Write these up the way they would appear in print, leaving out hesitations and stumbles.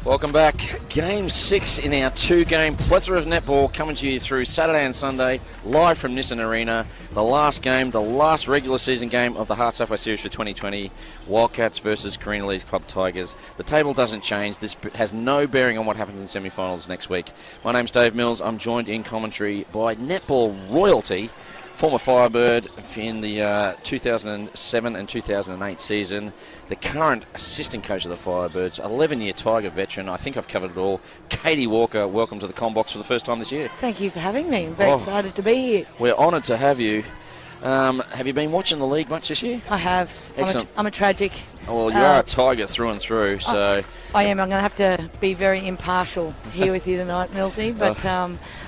Welcome back. Game 6 in our two-game plethora of netball coming to you through Saturday and Sunday, live from Nissan Arena. The last game, the last regular season game of the HART Sapphire Series for 2020, Wildcats versus Carina Leeds Club Tigers. The table doesn't change. This has no bearing on what happens in semi-finals next week. My name's Dave Mills. I'm joined in commentary by netball royalty, former Firebird in the 2007 and 2008 season, the current assistant coach of the Firebirds, 11-year Tiger veteran. I think I've covered it all. Katie Walker, welcome to the Combox for the first time this year. Thank you for having me. I'm very excited to be here. We're honoured to have you. Have you been watching the league much this year? I have. Excellent. I'm a tragic. Well, you are a Tiger through and through, so... I am. I'm going to have to be very impartial here with you tonight, Millsy, but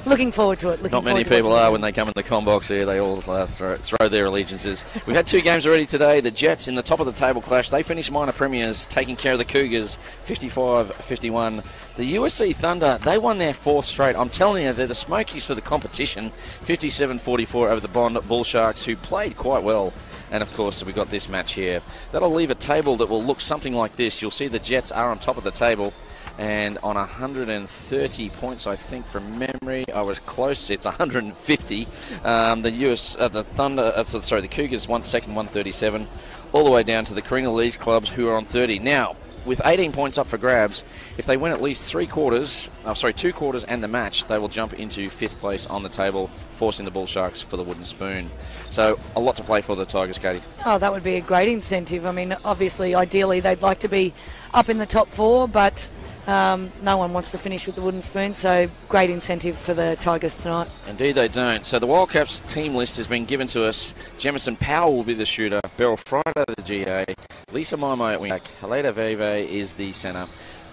looking forward to it. Not many people are when they come in the Combox here. They all throw their allegiances. We've had two games already today. The Jets in the top of the table clash. They finished minor premiers, taking care of the Cougars, 55-51. The USC Thunder, they won their fourth straight. I'm telling you, they're the Smokies for the competition, 57-44 over the Bull Sharks, who played quite well. And, of course, we've got this match here. That'll leave a table that will look something like this. You'll see the Jets are on top of the table. And on 130 points, I think, from memory, I was close. It's 150. The Cougars won second, 137, all the way down to the Carina Leeds clubs, who are on 30. Now, with 18 points up for grabs, if they win at least two quarters and the match, they will jump into fifth place on the table, forcing the Bull Sharks for the wooden spoon. So a lot to play for the Tigers, Katie. Oh, that would be a great incentive. I mean, obviously, ideally, they'd like to be up in the top four, but no one wants to finish with the wooden spoon, so great incentive for the Tigers tonight. Indeed they don't. So the Wildcats team list has been given to us. Jemison Powell will be the shooter, Beryl Friday the GA, Lisa Maimai at wing back, Helena Veve is the centre,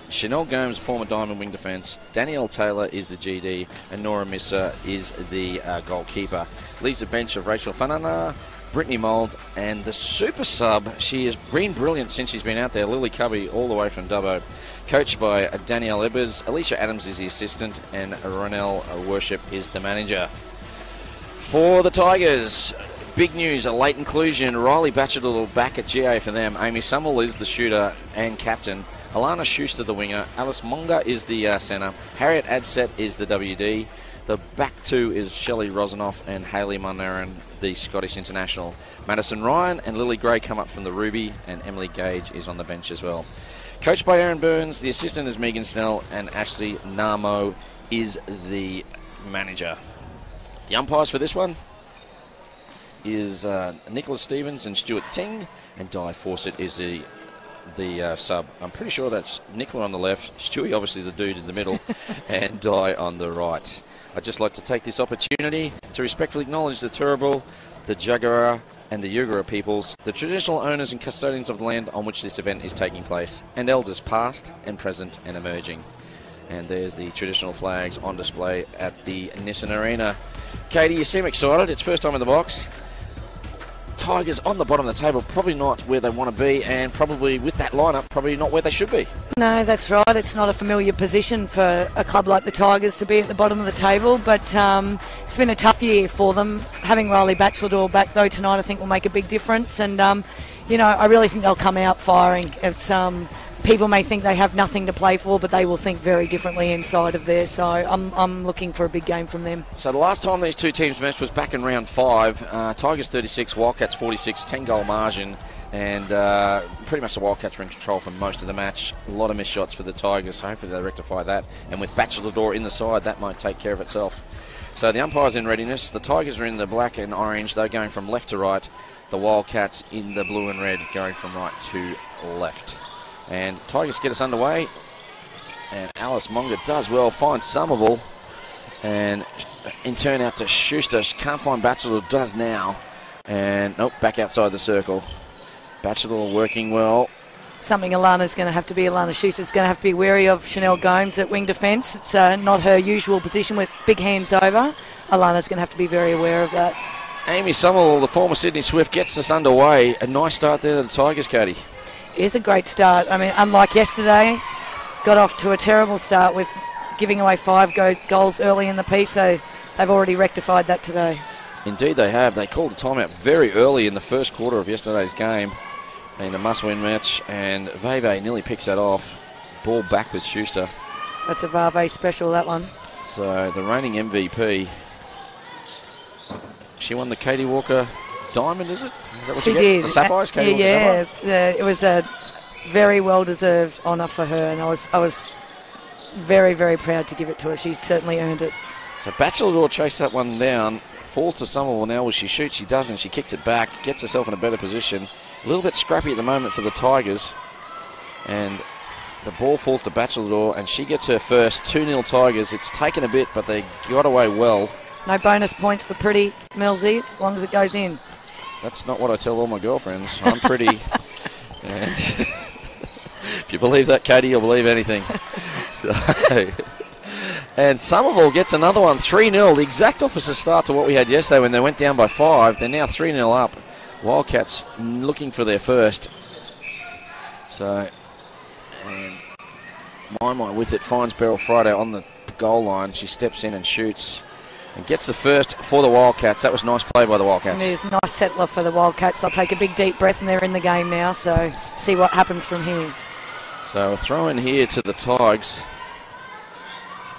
Chanel Gomes, former Diamond wing defence, Danielle Taylor is the GD, and Nora Missa is the goalkeeper. Leaves the bench of Rachel Fanana, Brittany Mould, and the super sub. She has been brilliant since she's been out there, Lily Cubby, all the way from Dubbo. Coached by Danielle Edwards, Alicia Adams is the assistant, and Ronelle Worship is the manager. For the Tigers, big news, a late inclusion. Riley Batchelor back at GA for them. Amy Summel is the shooter and captain. Alana Schuster the winger. Alice Monga is the centre. Harriet Adset is the WD. The back two is Shelley Rosenoff and Hayley Munnaran, the Scottish international. Madison Ryan and Lily Gray come up from the Ruby, and Emily Gage is on the bench as well. Coached by Aaron Burns, the assistant is Megan Snell, and Ashley Namo is the manager. The umpires for this one is Nicholas Stevens and Stuart Ting, and Di Fawcett is the sub. I'm pretty sure that's Nicola on the left, Stewie obviously the dude in the middle, and Di on the right. I'd just like to take this opportunity to respectfully acknowledge the Turrbal, the Jagera, and the Yugara peoples, the traditional owners and custodians of the land on which this event is taking place, and elders past and present and emerging. And there's the traditional flags on display at the Nissan Arena. Katie, you seem excited. It's first time in the box. Tigers on the bottom of the table, probably not where they want to be, and probably with that lineup, probably not where they should be. No, that's right. It's not a familiar position for a club like the Tigers to be at the bottom of the table, but it's been a tough year for them. Having Riley Batchelor back, though, tonight I think will make a big difference, and, I really think they'll come out firing. It's people may think they have nothing to play for, but they will think very differently inside of there. So I'm looking for a big game from them. So the last time these two teams matched was back in round 5. Tigers 36, Wildcats 46, 10-goal margin. And pretty much the Wildcats were in control for most of the match. A lot of missed shots for the Tigers, so hopefully they rectify that. And with Batchelor in the side, that might take care of itself. So the umpires in readiness. The Tigers are in the black and orange. They're going from left to right. The Wildcats in the blue and red, going from right to left. And Tigers get us underway. And Alice Monga does well, finds Somerville. And in turn out to Schuster. She can't find Batchelor, does now. And nope, back outside the circle. Batchelor working well. Something Alana Schuster's going to have to be wary of. Chanel Gomes at wing defence. It's not her usual position with big hands over. Alana's going to have to be very aware of that. Amy Somerville, the former Sydney Swift, gets us underway. A nice start there to the Tigers, Katie. It is a great start. I mean, unlike yesterday, got off to a terrible start with giving away 5 goals early in the piece, so they've already rectified that today. Indeed they have. They called a timeout very early in the first quarter of yesterday's game in a must-win match, and Veve nearly picks that off. ball back with Schuster. That's a Vave special, that one. So the reigning MVP, she won the Katie Walker Diamond, is it? Is that what she did. The Sapphires, Katie Walker Sapphire? It was a very well-deserved honour for her, and I was very, very proud to give it to her. She certainly earned it. So Bachelor chased that one down, falls to Somerville now. Will she shoot? She doesn't. She kicks it back, gets herself in a better position. A little bit scrappy at the moment for the Tigers. And the ball falls to Bachelor, and she gets her first. 2-0 Tigers. It's taken a bit, but they got away well. No bonus points for pretty, Millsy, as long as it goes in. That's not what I tell all my girlfriends. I'm pretty. And if you believe that, Katie, you'll believe anything. And Somerville gets another one, 3-0. The exact opposite start to what we had yesterday when they went down by 5. They're now 3-0 up. Wildcats looking for their first. So, and my with it finds Beryl Friday on the goal line. She steps in and shoots and gets the first for the Wildcats. That was nice play by the Wildcats. It is a nice settler for the Wildcats. They'll take a big deep breath and they're in the game now, so see what happens from here. So a throw in here to the Tigers.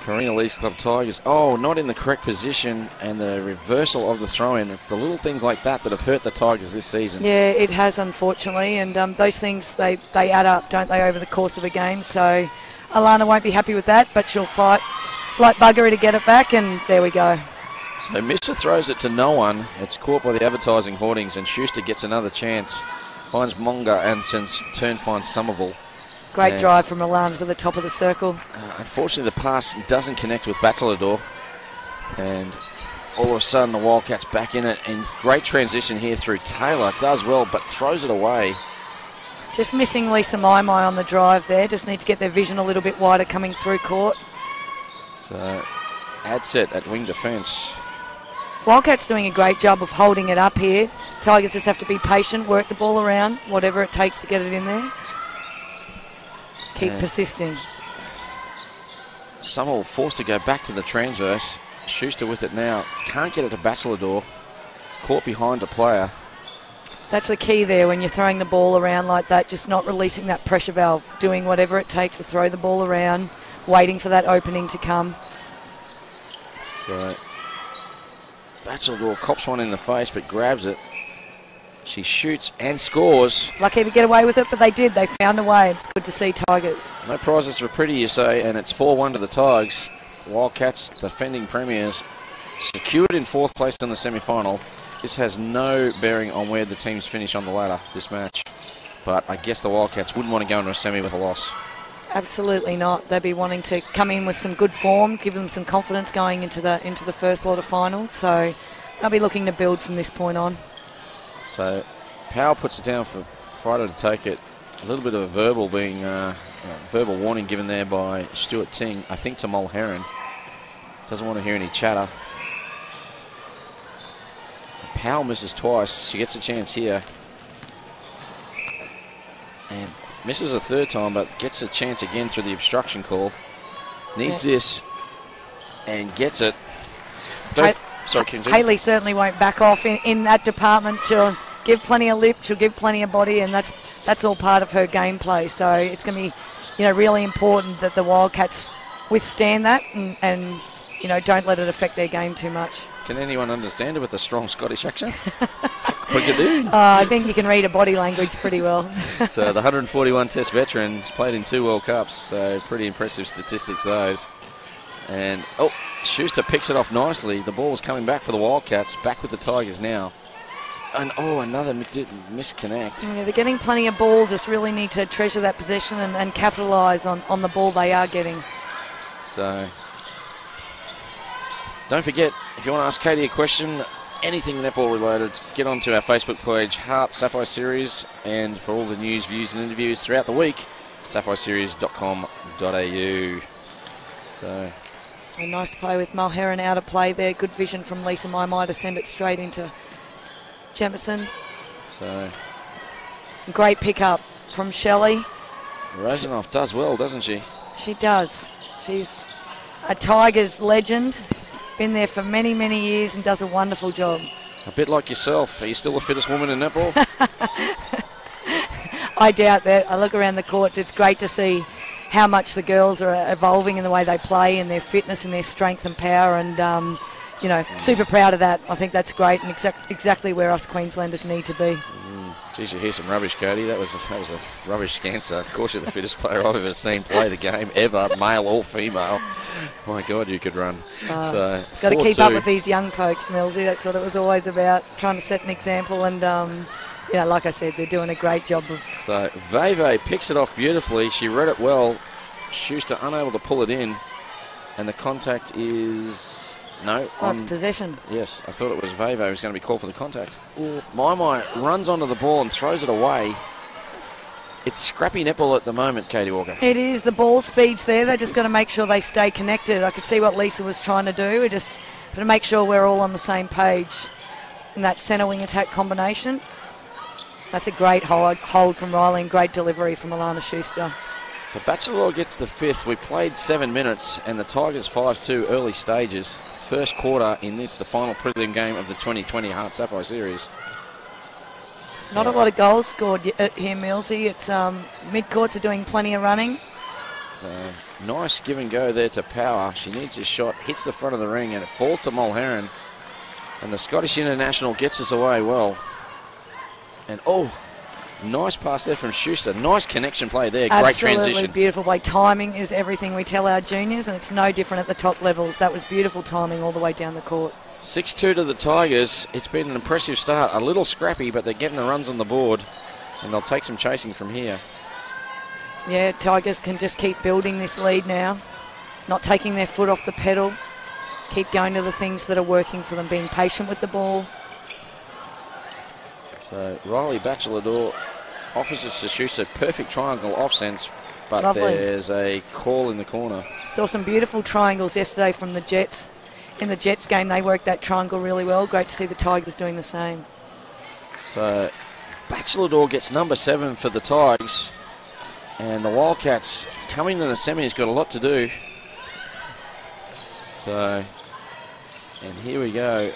Carina Lee's Club Tigers. Oh, not in the correct position, and the reversal of the throw-in. It's the little things like that that have hurt the Tigers this season. Yeah, it has, unfortunately, and those things, they add up, don't they, over the course of a game. So Alana won't be happy with that, but she'll fight like buggery to get it back, and there we go. So Missa throws it to no one. It's caught by the advertising hoardings, and Schuster gets another chance. Finds Monga, and since turn finds Somerville. Great drive from Alana to the top of the circle. Unfortunately, the pass doesn't connect with Bachelor, and all of a sudden the Wildcats back in it. And great transition here through Taylor. Does well, but throws it away. Just missing Lisa Maimai on the drive there. Just need to get their vision a little bit wider coming through court. So, Adset at wing defence. Wildcats doing a great job of holding it up here. Tigers just have to be patient, work the ball around, whatever it takes to get it in there. Keep persisting. Somerville forced to go back to the transverse. Schuster with it now. Can't get it to Bachelor. Caught behind a player. That's the key there when you're throwing the ball around like that, just not releasing that pressure valve, doing whatever it takes to throw the ball around, waiting for that opening to come. So Bachelor cops one in the face but grabs it. She shoots and scores. Lucky to get away with it, but they did. They found a way. It's good to see Tigers. No prizes for pretty, you say, and it's 4-1 to the Tigers. Wildcats, defending premiers, secured in 4th place in the semi-final. This has no bearing on where the teams finish on the ladder, this match. But I guess the Wildcats wouldn't want to go into a semi with a loss. Absolutely not. They'd be wanting to come in with some good form, give them some confidence going into the first lot of finals. So they'll be looking to build from this point on. So Powell puts it down for Friday to take it. A little bit of a verbal verbal warning given there by Stuart Ting, I think to Mulherron. Doesn't want to hear any chatter. Powell misses twice. She gets a chance here. And misses a third time, but gets a chance again through the obstruction call. Needs this and gets it. Sorry, Hayley certainly won't back off in that department. She'll give plenty of lip, she'll give plenty of body, and that's all part of her gameplay. So it's going to be, really important that the Wildcats withstand that and don't let it affect their game too much. Can anyone understand it with a strong Scottish accent? What you do? I think you can read a body language pretty well. So the 141 Test veteran has played in 2 World Cups, so pretty impressive statistics those. And Schuster picks it off nicely. The ball was coming back for the Wildcats. Back with the Tigers now. And another misconnect. Yeah, they're getting plenty of ball. Just really need to treasure that possession and capitalise on the ball they are getting. So don't forget, if you want to ask Katie a question, anything netball related, get onto our Facebook page, HART Sapphire Series, and for all the news, views and interviews throughout the week, sapphireseries.com.au. So a nice play with Mulherron out of play there. Good vision from Lisa Maimai to send it straight into Jemison. So great pickup from Shelley. Rosenoff does well, doesn't she? She does. She's a Tigers legend. Been there for many, many years and does a wonderful job. A bit like yourself. Are you still the fittest woman in netball? I doubt that. I look around the courts. It's great to see how much the girls are evolving in the way they play and their fitness and their strength and power, and super proud of that. I think that's great and exactly where us Queenslanders need to be. Geez, you hear some rubbish, Cody. That was a rubbish scancer. Of course, you're the fittest player I've ever seen play the game ever, male or female. My God, you could run. So got to keep up with these young folks, Millsy. That's what it was always about, trying to set an example. And like I said, they're doing a great job of. So Veve picks it off beautifully. She read it well. Schuster unable to pull it in, and the contact is. No. Lost possession. Yes, I thought it was Veve who was going to be called for the contact. My runs onto the ball and throws it away. It's scrappy netball at the moment, Katie Walker. It is. The ball speed's there. They just got to make sure they stay connected. I could see what Lisa was trying to do. We just got to make sure we're all on the same page in that centre wing attack combination. That's a great hold from Riley and great delivery from Alana Schuster. So Bachelor gets the 5th. We played 7 minutes and the Tigers 5-2 early stages. First quarter in this, the final prelim game of the 2020 HART Sapphire Series. Not a lot of goals scored here, Millsy. It's mid-courts are doing plenty of running. So nice give and go there to Power. She needs a shot, hits the front of the ring, and it falls to Mulherron. And the Scottish International gets us away well. And nice pass there from Schuster. Nice connection play there. Great transition. Absolutely beautiful play. Timing is everything we tell our juniors, and it's no different at the top levels. That was beautiful timing all the way down the court. 6-2 to the Tigers. It's been an impressive start. A little scrappy, but they're getting the runs on the board, and they'll take some chasing from here. Yeah, Tigers can just keep building this lead now, not taking their foot off the pedal. Keep going to the things that are working for them, being patient with the ball. So Riley Bachelor offers it to Schuster. Perfect triangle off sense, but Lovely. There's a call in the corner. Saw some beautiful triangles yesterday from the Jets. In the Jets game, they worked that triangle really well. Great to see the Tigers doing the same. So Bachelor gets number 7 for the Tigers, and the Wildcats coming to the semis got a lot to do. So, and here we go.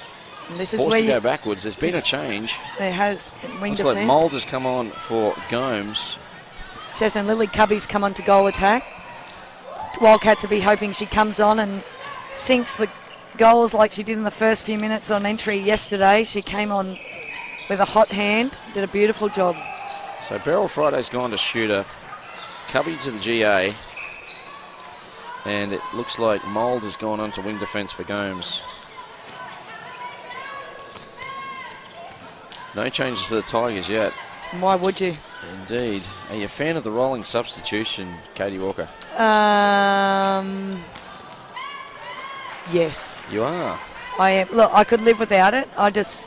And this is Forced where to go backwards. There's been a change. There has wing Looks defence. like Mould has come on for Gomes. Chesson Lily Cubby's come on to goal attack. Wildcats will be hoping she comes on and sinks the goals like she did in the first few minutes on entry yesterday. She came on with a hot hand, did a beautiful job. So Beryl Friday's gone to Shooter, Cubby to the GA, and it looks like Mould has gone on to wing defence for Gomes. No changes for the Tigers yet. And why would you? Indeed. Are you a fan of the rolling substitution, Katie Walker? Yes. You are? I am. Look, I could live without it.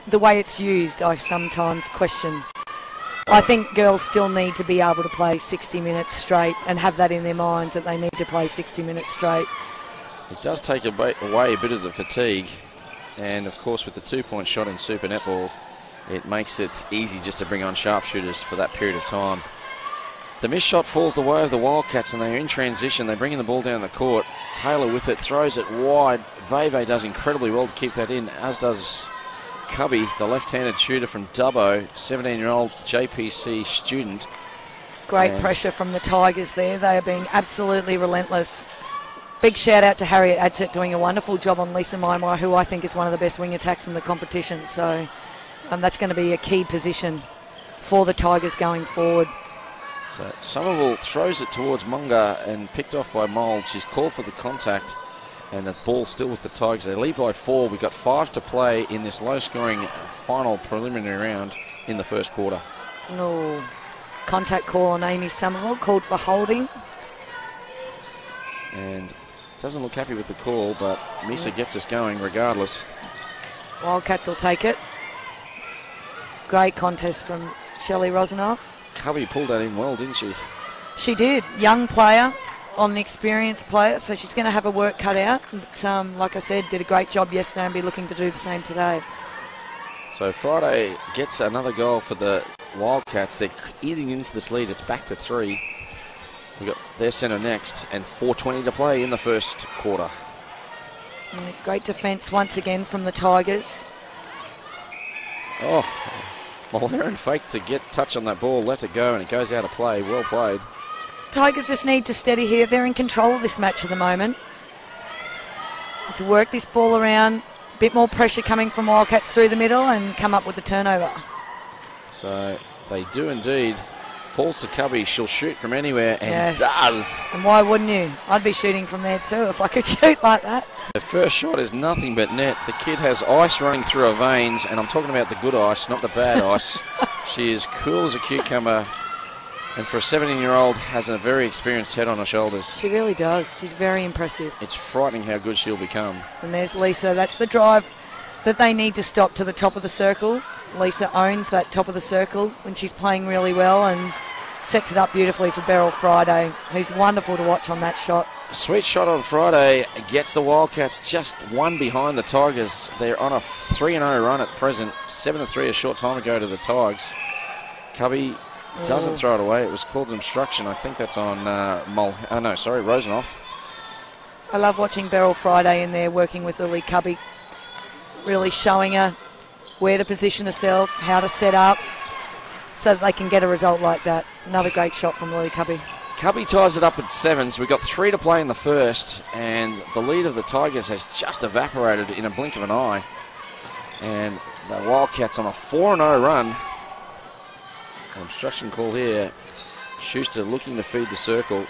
The way it's used, I sometimes question. I think girls still need to be able to play 60 minutes straight and have that in their minds that they need to play 60 minutes straight. It does take away a bit of the fatigue, and of course with the 2-point shot in Super Netball, it makes it easy just to bring on sharpshooters for that period of time. The missed shot falls the way of the Wildcats, and they're in transition. They're bringing the ball down the court. Taylor with it, throws it wide. Veve does incredibly well to keep that in, as does Cubby, the left-handed shooter from Dubbo, 17-year-old JPC student. Great pressure from the Tigers there. They are being absolutely relentless. Big shout out to Harriet Adset doing a wonderful job on Lisa Maimai, who I think is one of the best wing attacks in the competition. So that's going to be a key position for the Tigers going forward. So Somerville throws it towards Munga and picked off by Mould. She's called for the contact, and the ball still with the Tigers. They lead by 4. We've got 5 to play in this low-scoring final preliminary round in the first quarter. No contact call on Amy Somerville, called for holding. And doesn't look happy with the call, but Misa gets us going regardless. Wildcats will take it. Great contest from Shelley Rosenoff. Cubby pulled that in well, didn't she? She did. Young player on an experienced player, so she's going to have her work cut out. But, like I said, did a great job yesterday and be looking to do the same today. So Friday gets another goal for the Wildcats. They're eating into this lead. It's back to 3. We've got their centre next, and 4:20 to play in the first quarter. Great defence once again from the Tigers. Oh, Mulherron faked to get touch on that ball, let it go, and it goes out of play. Well played. Tigers just need to steady here. They're in control of this match at the moment. To work this ball around, a bit more pressure coming from Wildcats through the middle and come up with the turnover. So they do indeed. Falls to Cubby. She'll shoot from anywhere and does. And why wouldn't you? I'd be shooting from there too if I could shoot like that. The first shot is nothing but net. The kid has ice running through her veins, and I'm talking about the good ice, not the bad ice. She is cool as a cucumber, and for a 17-year-old, has a very experienced head on her shoulders. She really does. She's very impressive. It's frightening how good she'll become. And there's Lisa. That's the drive that they need to stop to the top of the circle. Lisa owns that top of the circle when she's playing really well and sets it up beautifully for Beryl Friday, who's wonderful to watch on that shot. Sweet shot on Friday gets the Wildcats just one behind the Tigers. They're on a 3-0 run at present. 7-3 a short time ago to the Tigers. Cubby doesn't throw it away. It was called an obstruction. I think that's on Rosenoff. I love watching Beryl Friday in there working with Lily Cubby, really showing her where to position herself, how to set up, so that they can get a result like that. Another great shot from Lily Cubby. Cubby ties it up at 7, so we've got 3 to play in the first, and the lead of the Tigers has just evaporated in a blink of an eye. And the Wildcats on a 4-0 run. An obstruction call here. Schuster looking to feed the circle.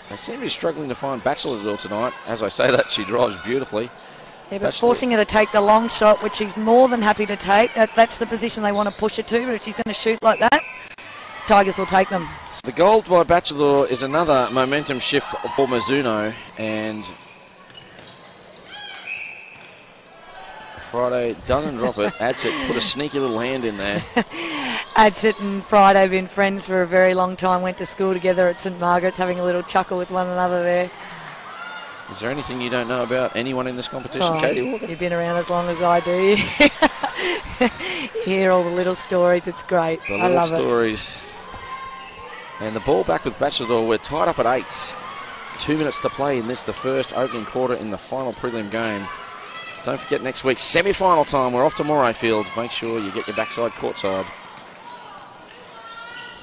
They seem to be struggling to find Batchelor tonight. As I say that, she drives beautifully. Yeah, but forcing her to take the long shot, which she's more than happy to take. That's the position they want to push her to, but if she's going to shoot like that, Tigers will take them. So the goal by Batchelor is another momentum shift for Mizuno, and Friday doesn't drop it. Adsit put a sneaky little hand in there. Adsit and Friday have been friends for a very long time, went to school together at St Margaret's, having a little chuckle with one another there. Is there anything you don't know about anyone in this competition, Katie Walker? You've been around as long as I do. You hear all the little stories. It's great. I love stories. And the ball back with Batchelor. We're tied up at 8. 2 minutes to play in this, the first opening quarter in the final prelim game. Don't forget next week, semi-final time. We're off to Morayfield. Make sure you get your backside courtside.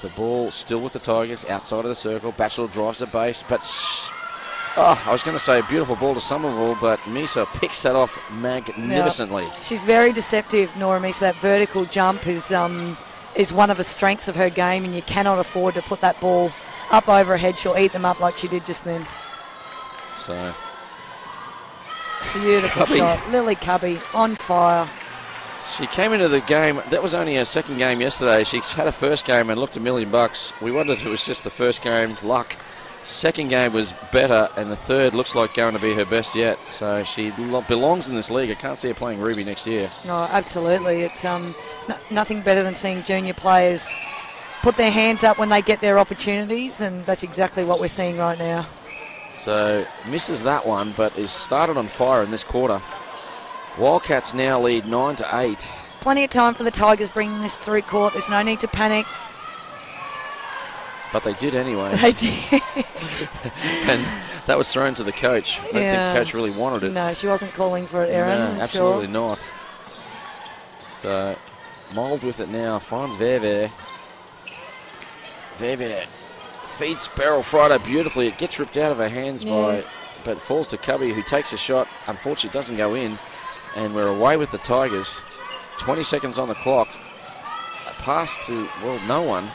The ball still with the Tigers outside of the circle. Batchelor drives the base, but I was going to say a beautiful ball to Somerville, but Misa picks that off magnificently. Yeah. She's very deceptive, Nora Misa. That vertical jump is one of the strengths of her game, and you cannot afford to put that ball up over her head. She'll eat them up like she did just then. So beautiful shot. Lily Cubby on fire. She came into the game. That was only her second game yesterday. She had a first game and looked $1 million. We wondered if it was just the first game luck. Second game was better, and the third looks like going to be her best yet. So she belongs in this league. I can't see her playing Ruby next year. No, absolutely. It's nothing better than seeing junior players put their hands up when they get their opportunities, and that's exactly what we're seeing right now. So misses that one, but is started on fire in this quarter. Wildcats now lead 9-8. Plenty of time for the Tigers bringing this through court. There's no need to panic. But they did anyway. They did. And that was thrown to the coach. I don't think the coach really wanted it. No, she wasn't calling for it, Erin. No, absolutely not. So, Mould with it now. Finds Veve. Veve feeds Beryl Friday beautifully. It gets ripped out of her hands but falls to Cubby, who takes a shot. Unfortunately, it doesn't go in. And we're away with the Tigers. 20 seconds on the clock. A pass to, no one.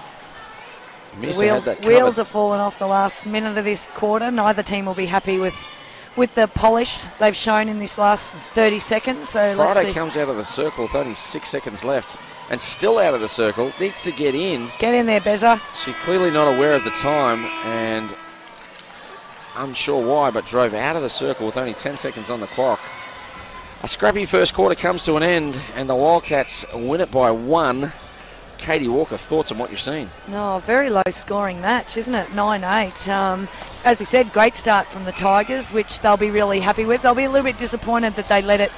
Wheels are falling off the last minute of this quarter. Neither team will be happy with the polish they've shown in this last 30 seconds. So Friday comes out of the circle with only 6 seconds left and still out of the circle. Needs to get in. Get in there, Bezza. She's clearly not aware of the time and unsure why, but drove out of the circle with only 10 seconds on the clock. A scrappy first quarter comes to an end and the Wildcats win it by 1. Katie Walker, thoughts on what you've seen? No, very low scoring match, isn't it? 9-8. As we said, great start from the Tigers, which they'll be really happy with. They'll be a little bit disappointed that they let it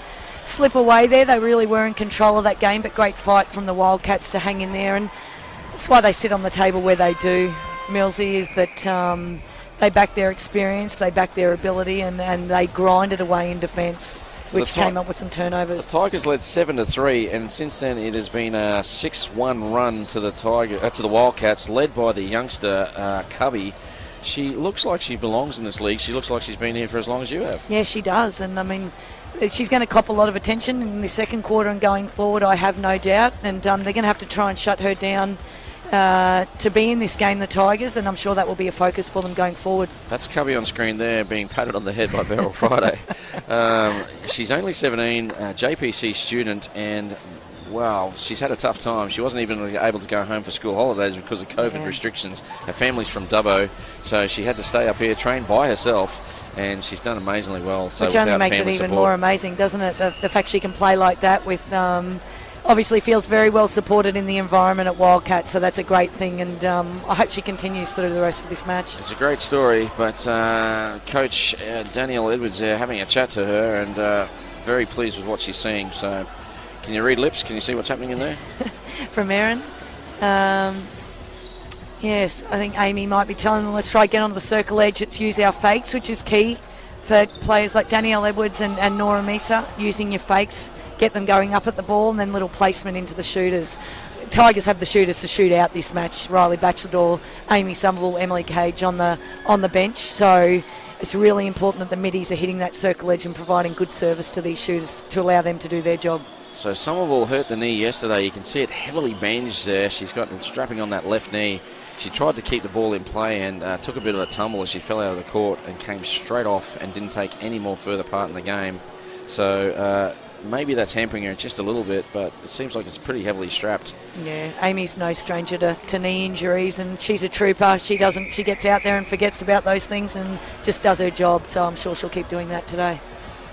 slip away there. They really were in control of that game, but great fight from the Wildcats to hang in there. And that's why they sit on the table where they do, Millsy, is that they back their experience, they back their ability, and they grind it away in defence. So which came up with some turnovers. The Tigers led 7-3, and since then it has been a 6-1 run to the Wildcats, led by the youngster Cubby. she looks like she belongs in this league. She looks like she's been here for as long as you have. Yeah, she does. And, I mean, she's going to cop a lot of attention in the second quarter and going forward, I have no doubt. And they're going to have to try and shut her down to be in this game, the Tigers, and I'm sure that will be a focus for them going forward. That's Cubby on screen there being patted on the head by Beryl Friday. She's only 17, JPC student, and wow, she's had a tough time. She wasn't even able to go home for school holidays because of COVID restrictions. Her family's from Dubbo, so she had to stay up here, train by herself, and she's done amazingly well. So which only makes it even more amazing, doesn't it? The fact she can play like that with... obviously feels very well supported in the environment at Wildcats, so that's a great thing, and I hope she continues through the rest of this match. It's a great story, but Coach Danielle Edwards there having a chat to her, and very pleased with what she's seeing. So can you read lips? Can you see what's happening in there? From Erin. Yes, I think Amy might be telling them, let's try get onto the circle edge. Let's use our fakes, which is key for players like Danielle Edwards and Nora Misa, using your fakes, get them going up at the ball, and then little placement into the shooters. Tigers have the shooters to shoot out this match. Riley Batchelor, Amy Somerville, Emily Cage on the bench. So it's really important that the middies are hitting that circle edge and providing good service to these shooters to allow them to do their job. So Somerville hurt the knee yesterday. You can see it heavily bandaged there. She's got strapping on that left knee. She tried to keep the ball in play and took a bit of a tumble as she fell out of the court and came straight off and didn't take any more further part in the game. So maybe that's hampering her just a little bit, but it seems like it's pretty heavily strapped. Yeah, Amy's no stranger to knee injuries, and she's a trooper. She gets out there and forgets about those things and just does her job, so I'm sure she'll keep doing that today.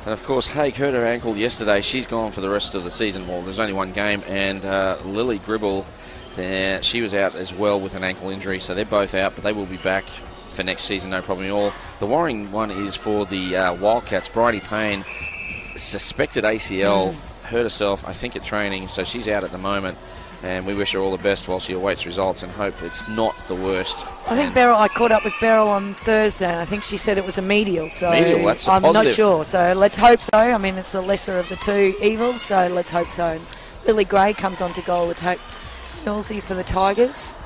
And of course, Haig hurt her ankle yesterday. She's gone for the rest of the season. Well, there's only one game, and Lily Gribble, she was out as well with an ankle injury, so they're both out, but they will be back for next season, no problem at all. The worrying one is for the Wildcats. Bridie Payne, suspected ACL, hurt herself, I think, at training, so she's out at the moment, and we wish her all the best while she awaits results and hope it's not the worst. I think I caught up with Beryl on Thursday, and I think she said it was a medial, so medial, that's a I'm positive. Not sure, so let's hope so. I mean, it's the lesser of the two evils, so let's hope so. Lily Gray comes on to goal attack Millsy for the Tigers.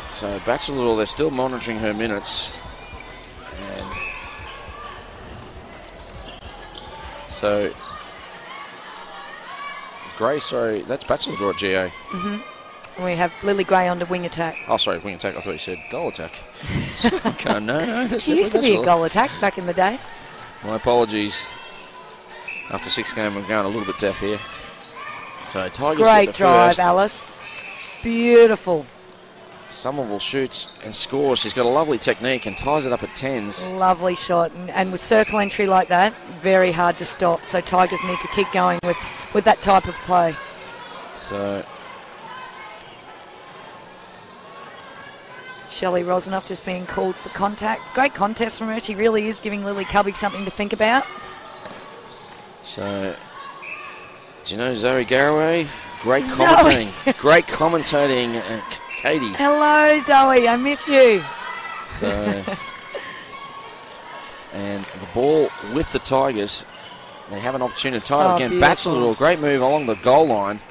So Batchelor, they're still monitoring her minutes. And so Gray, sorry, that's Batchelor at GA. We have Lily Gray on to wing attack. Oh, sorry, wing attack. I thought you said goal attack. No. She used to be a goal attack back in the day. My apologies. After 6 games, I'm going a little bit deaf here. So Tigers great get the drive, first. Alice. Beautiful. Somerville shoots and scores. She's got a lovely technique and ties it up at 10s. Lovely shot. And with circle entry like that, very hard to stop. So Tigers need to keep going with that type of play. So Shelley Rosenoff just being called for contact. Great contest from her. She really is giving Lily Cubby something to think about. So, do you know Zoe Garraway? Great commentating. Great commentating, Katie. Hello, Zoe. I miss you. So, and the ball with the Tigers. They have an opportunity to tie it again. Batchelor, great move along the goal line.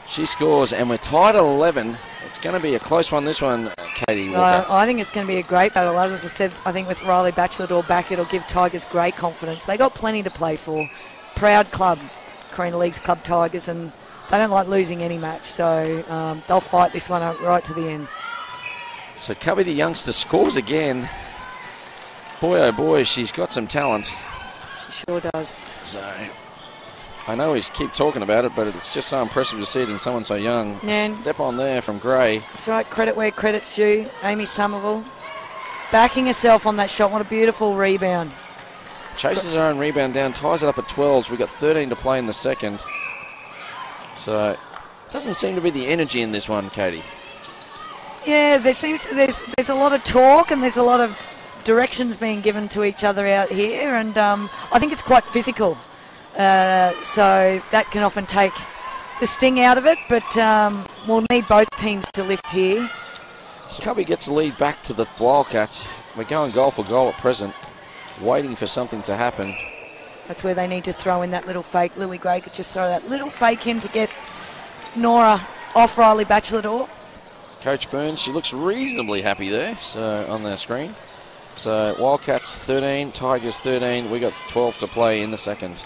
She scores, and we're tied at 11. It's going to be a close one, this one, Katie. I think it's going to be a great battle. As I said, I think with Riley Batchelor back, it'll give Tigers great confidence. They got plenty to play for. Proud club, Carina Leagues Club Tigers, and they don't like losing any match, so they'll fight this one out right to the end. So Cubby, the youngster, scores again. Boy, oh boy, she's got some talent. She sure does. So I know we keep talking about it, but it's just so impressive to see it in someone so young. Yeah. Step on there from Gray. That's right, credit where credit's due. Amy Somerville backing herself on that shot. What a beautiful rebound. Chases her own rebound down, ties it up at 12s. We've got 13 to play in the second. So it doesn't seem to be the energy in this one, Katie. Yeah, there's a lot of talk and there's a lot of directions being given to each other out here, and I think it's quite physical. So that can often take the sting out of it, but we'll need both teams to lift here. Cubby gets the lead back to the Wildcats. We're going goal for goal at present, waiting for something to happen. That's where they need to throw in that little fake. Lily Gray could just throw that little fake in to get Nora off Riley Batchelor. Coach Burns, she looks reasonably happy there, so on their screen. So Wildcats 13, Tigers 13. We got 12 to play in the second.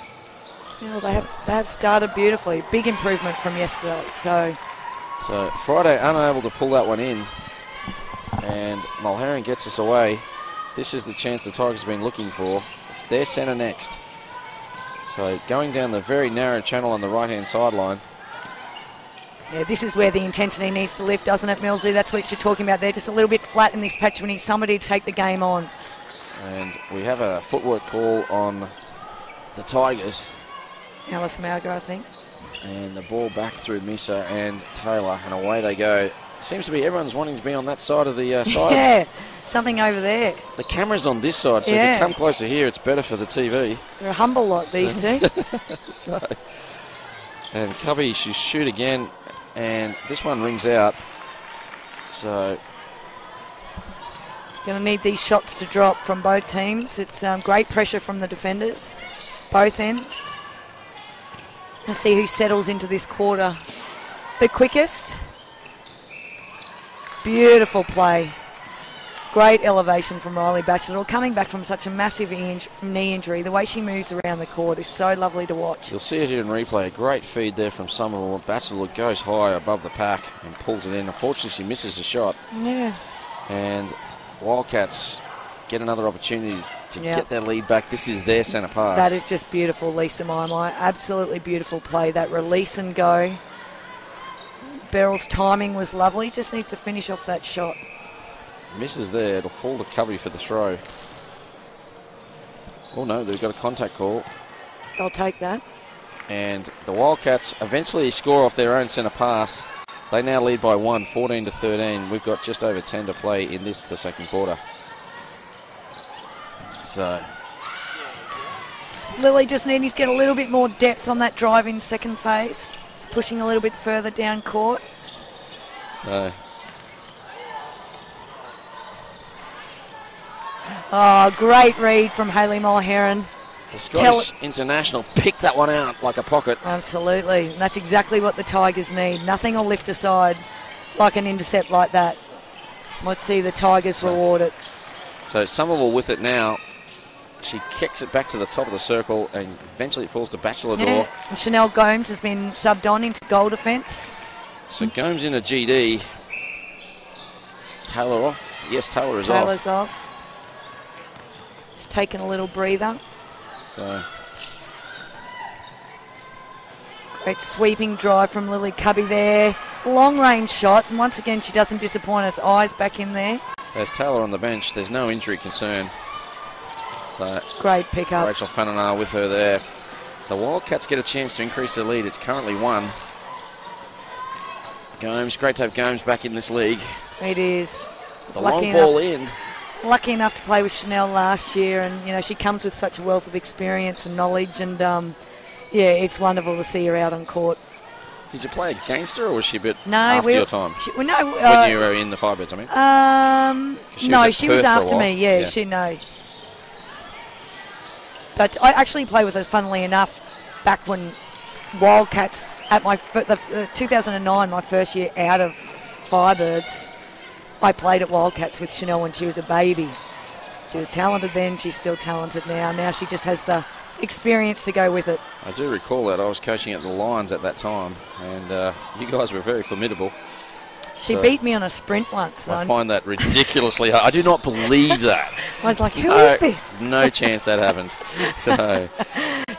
Yeah, well, they have started beautifully. Big improvement from yesterday. So Friday unable to pull that one in, and Mulherron gets us away. This is the chance the Tigers have been looking for. It's their centre next. So going down the very narrow channel on the right-hand sideline. Yeah, this is where the intensity needs to lift, doesn't it, Millsy? That's what you're talking about there. Just a little bit flat in this patch. We need somebody to take the game on. And we have a footwork call on the Tigers. Alice Mauger, I think. And the ball back through Misa and Taylor, and away they go. Seems to be everyone's wanting to be on that side of the side. Yeah, something over there. The camera's on this side, so if you come closer here, it's better for the TV. They're a humble lot, these two. And Cubby, she shoot again, and this one rings out. So going to need these shots to drop from both teams. It's great pressure from the defenders, both ends. Let's see who settles into this quarter the quickest. Beautiful play. Great elevation from Riley Batchelor. Coming back from such a massive knee injury, the way she moves around the court is so lovely to watch. You'll see it here in replay. A great feed there from Somerville. Batchelor goes high above the pack and pulls it in. Unfortunately, she misses the shot. Yeah. And Wildcats get another opportunity to get their lead back. This is their centre pass. That is just beautiful, Lisa Maimai. Absolutely beautiful play. That release and go. Beryl's timing was lovely. Just needs to finish off that shot. Misses there. It'll fall to Cubby for the throw. Oh no, they've got a contact call. They'll take that. And the Wildcats eventually score off their own centre pass. They now lead by 1, 14 to 13. We've got just over 10 to play in the second quarter. So Lily just needing to get a little bit more depth on that drive in second phase. It's pushing a little bit further down court. So great read from Hayley Mulherron. the Scottish international picked that one out like a pocket. Absolutely. And that's exactly what the Tigers need. Nothing will lift aside like an intercept like that. Let's see the Tigers reward it. So Somerville with it now. She kicks it back to the top of the circle, and eventually it falls to Batchelor door. And Chanel Gomes has been subbed on into goal defence. So Gomes in a GD. Taylor off. Yes, Taylor's off. It's taken a little breather. So great sweeping drive from Lily Cubby there. Long range shot, and once again she doesn't disappoint us. Eyes back in there. There's Taylor on the bench. There's no injury concern. So great pickup. Rachel Fananar with her there. So Wildcats get a chance to increase their lead. It's currently 1. Gomes, great to have Gomes back in this league. It is. The long ball in. Lucky enough to play with Chanel last year, and she comes with such a wealth of experience and knowledge, and it's wonderful to see her out on court. Did you play against her, or was she a bit after your time? When you were in the Firebirds, I mean. She was after me. Yeah. But I actually played with her, funnily enough, back when Wildcats, at my 2009, my first year out of Firebirds, I played at Wildcats with Chanel when she was a baby. She was talented then, she's still talented now. Now she just has the experience to go with it. I do recall that. I was coaching at the Lions at that time, and you guys were very formidable. She beat me on a sprint once. I find that ridiculously hard. I do not believe that. I was like, who is this? No chance that happened. So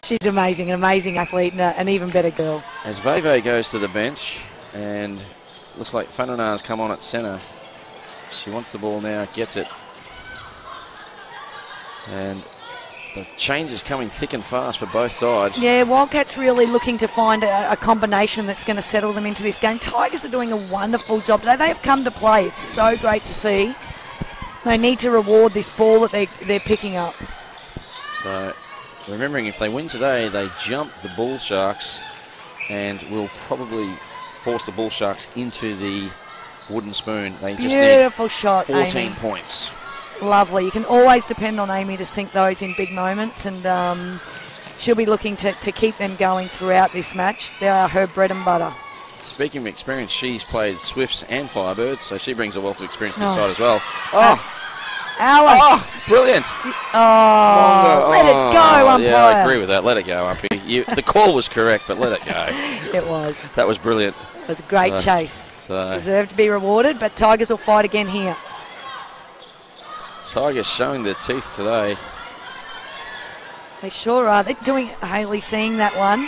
she's amazing, an amazing athlete, and an even better girl. As Veve goes to the bench, and looks like Fananar's come on at centre. She wants the ball now, gets it. And the change is coming thick and fast for both sides. Yeah, Wildcats really looking to find a combination that's going to settle them into this game. Tigers are doing a wonderful job today. They have come to play. It's so great to see. They need to reward this ball that they're picking up. So, remembering if they win today, they jump the Bull Sharks and will probably force the Bull Sharks into the wooden spoon. They just beautiful need shot, 14 Amy. Points. Lovely. You can always depend on Amy to sink those in big moments, and she'll be looking to keep them going throughout this match. They are her bread and butter. Speaking of experience, she's played Swifts and Firebirds, so she brings a wealth of experience to this side as well. Alice. Oh, brilliant. Oh, let it go, umpire. Yeah, I agree with that. Let it go, umpy. The call was correct, but let it go. It was. That was brilliant. It was a great chase. Deserved to be rewarded, but Tigers will fight again here. Tigers showing their teeth today. They sure are. They're doing Hayley seeing that one.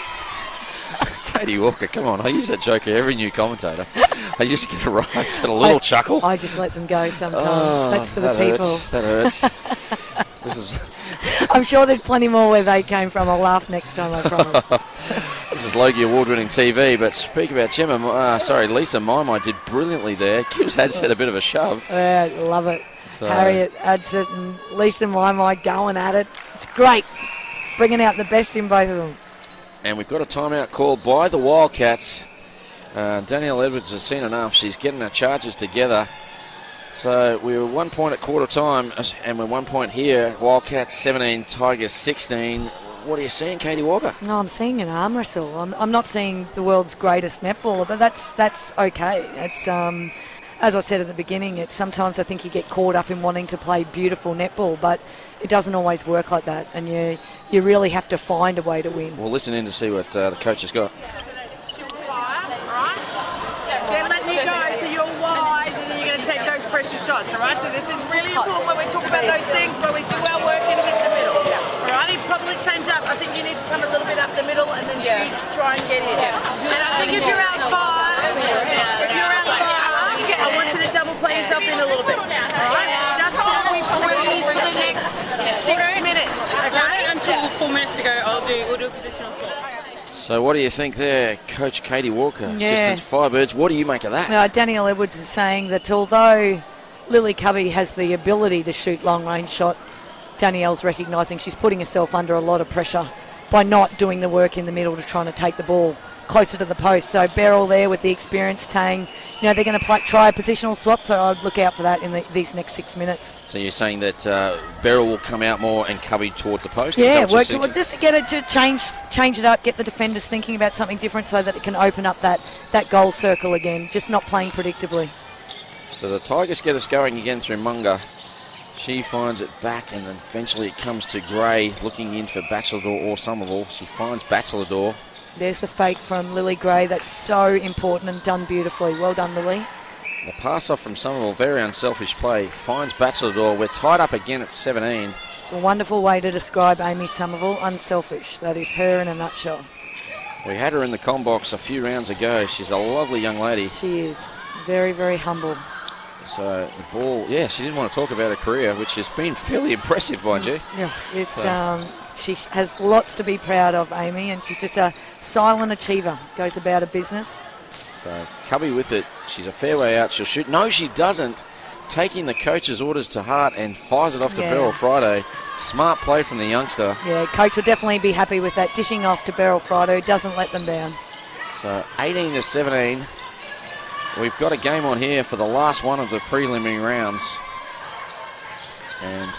Katie Walker, come on. I use that joke every new commentator. I used to get a little chuckle. I just let them go sometimes. That's for the people. That hurts. This is. I'm sure there's plenty more where they came from. I'll laugh next time, I promise. This is Logie Award-winning TV, but speak about Lisa Maimai did brilliantly there. Gibbs had said a bit of a shove. Yeah, love it. So. Harriet Adsit and Lisa Maimai going at it. It's great. Bringing out the best in both of them. And we've got a timeout called by the Wildcats. Danielle Edwards has seen enough. She's getting her charges together. So we were 1 point at quarter time, and we're 1 point here. Wildcats 17, Tigers 16. What are you seeing, Katie Walker? No, I'm seeing an arm wrestle. I'm not seeing the world's greatest netballer, but that's okay. It's as I said at the beginning, it's sometimes I think you get caught up in wanting to play beautiful netball, but it doesn't always work like that, and you really have to find a way to win. We'll listen in to see what the coach has got. Let me go so you're wide, and then you're going to take those pressure shots, all right? So this is really important when we talk about those things, but we do our work and hit the middle, all right? You probably change up. I think you need to come a little bit up the middle and then you try and get in. And I think if you're out five, I want you to double play yourself in a little bit, all right? Just so we breathe for the next 6 minutes, okay? Until 4 minutes to go, we'll do a positional swap. So what do you think there, Coach Katie Walker, Assistant Firebirds? What do you make of that? Danielle Edwards is saying that although Lily Cubby has the ability to shoot long-range shot, Danielle's recognising she's putting herself under a lot of pressure by not doing the work in the middle to trying to take the ball closer to the post. So Beryl there with the experience saying, they're going to try a positional swap, so I'd look out for that in these next 6 minutes. So you're saying that Beryl will come out more and Cubby towards the post? Yeah, work towards just to get it to change it up, get the defenders thinking about something different so that it can open up that goal circle again, just not playing predictably. So the Tigers get us going again through Munga. She finds it back, and then eventually it comes to Gray, looking in for Bachelador or Somerville. She finds Bachelador. There's the fake from Lily Gray. That's so important and done beautifully. Well done, Lily. The pass off from Somerville, very unselfish play, finds Bachelador. We're tied up again at 17. It's a wonderful way to describe Amy Somerville, unselfish. That is her in a nutshell. We had her in the combox a few rounds ago. She's a lovely young lady. She is. Very, very humble. So the ball, she didn't want to talk about her career, which has been fairly impressive, mind you. Yeah, it's she has lots to be proud of, Amy, and she's just a silent achiever. Goes about her business. So Cubby with it. She's a fair way out. She'll shoot. No, she doesn't. Taking the coach's orders to heart and fires it off to Beryl Friday. Smart play from the youngster. Yeah, coach will definitely be happy with that. Dishing off to Beryl Friday, who doesn't let them down. So 18 to 17. We've got a game on here for the last one of the preliminary rounds. And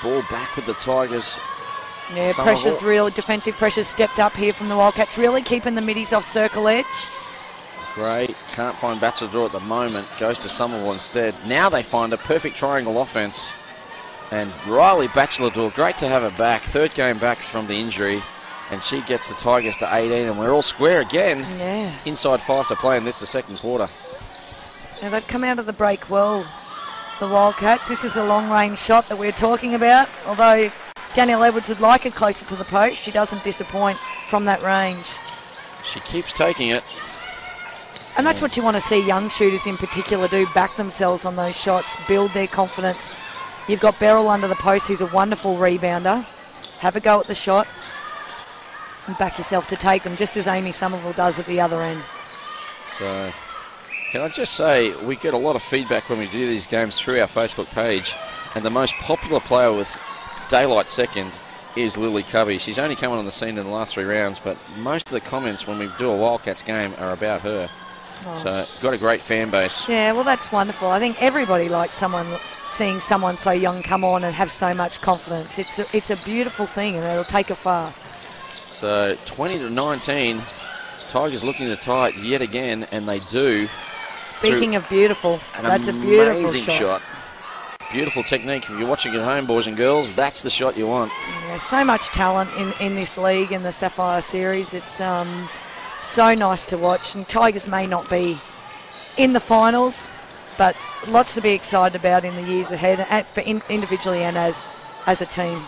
ball back with the Tigers. Yeah, pressure's real. Defensive pressure's stepped up here from the Wildcats. Really keeping the middies off circle edge. Gray can't find Bachelador at the moment. Goes to Somerville instead. Now they find a perfect triangle offense. And Riley Bachelador, great to have her back. Third game back from the injury. And she gets the Tigers to 18, and we're all square again. Yeah. Inside 5 to play, and this is the second quarter. Now they've come out of the break well, the Wildcats. This is the long-range shot that we're talking about. Although Danielle Edwards would like it closer to the post, she doesn't disappoint from that range. She keeps taking it. And that's what you want to see young shooters in particular do, back themselves on those shots, build their confidence. You've got Beryl under the post, who's a wonderful rebounder. Have a go at the shot. And back yourself to take them, just as Amy Somerville does at the other end. So, can I just say, we get a lot of feedback when we do these games through our Facebook page, and the most popular player with daylight second is Lily Cubby. She's only come on the scene in the last 3 rounds, but most of the comments when we do a Wildcats game are about her. Oh. So, got a great fan base. Yeah, well, that's wonderful. I think everybody likes seeing someone so young come on and have so much confidence. It's a beautiful thing, and it'll take her far. So 20 to 19, Tigers looking to tie it yet again, and they do. Speaking of beautiful, that's a beautiful shot. Beautiful technique. If you're watching at home, boys and girls, that's the shot you want. Yeah, so much talent in this league, in the Sapphire Series. It's so nice to watch. And Tigers may not be in the finals, but lots to be excited about in the years ahead, for individually and as a team.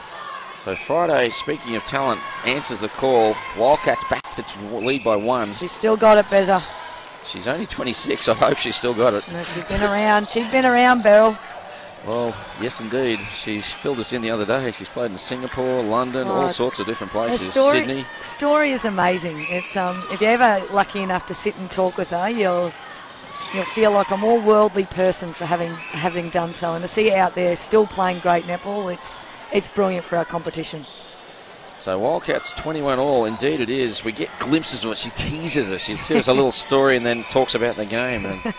So Friday, speaking of talent, answers the call. Wildcats back to lead by 1. She's still got it, Bezza. She's only 26. I hope she's still got it. No, she's been around. She's been around, Beryl. Well, yes, indeed. She filled us in the other day. She's played in Singapore, London, all sorts of different places. Sydney. Story is amazing. It's if you're ever lucky enough to sit and talk with her, you'll feel like a more worldly person for having done so. And to see her out there still playing great netball, it's brilliant for our competition. So Wildcats 21 all. Indeed it is. We get glimpses of it. She teases us. She tells us a little story and then talks about the game. And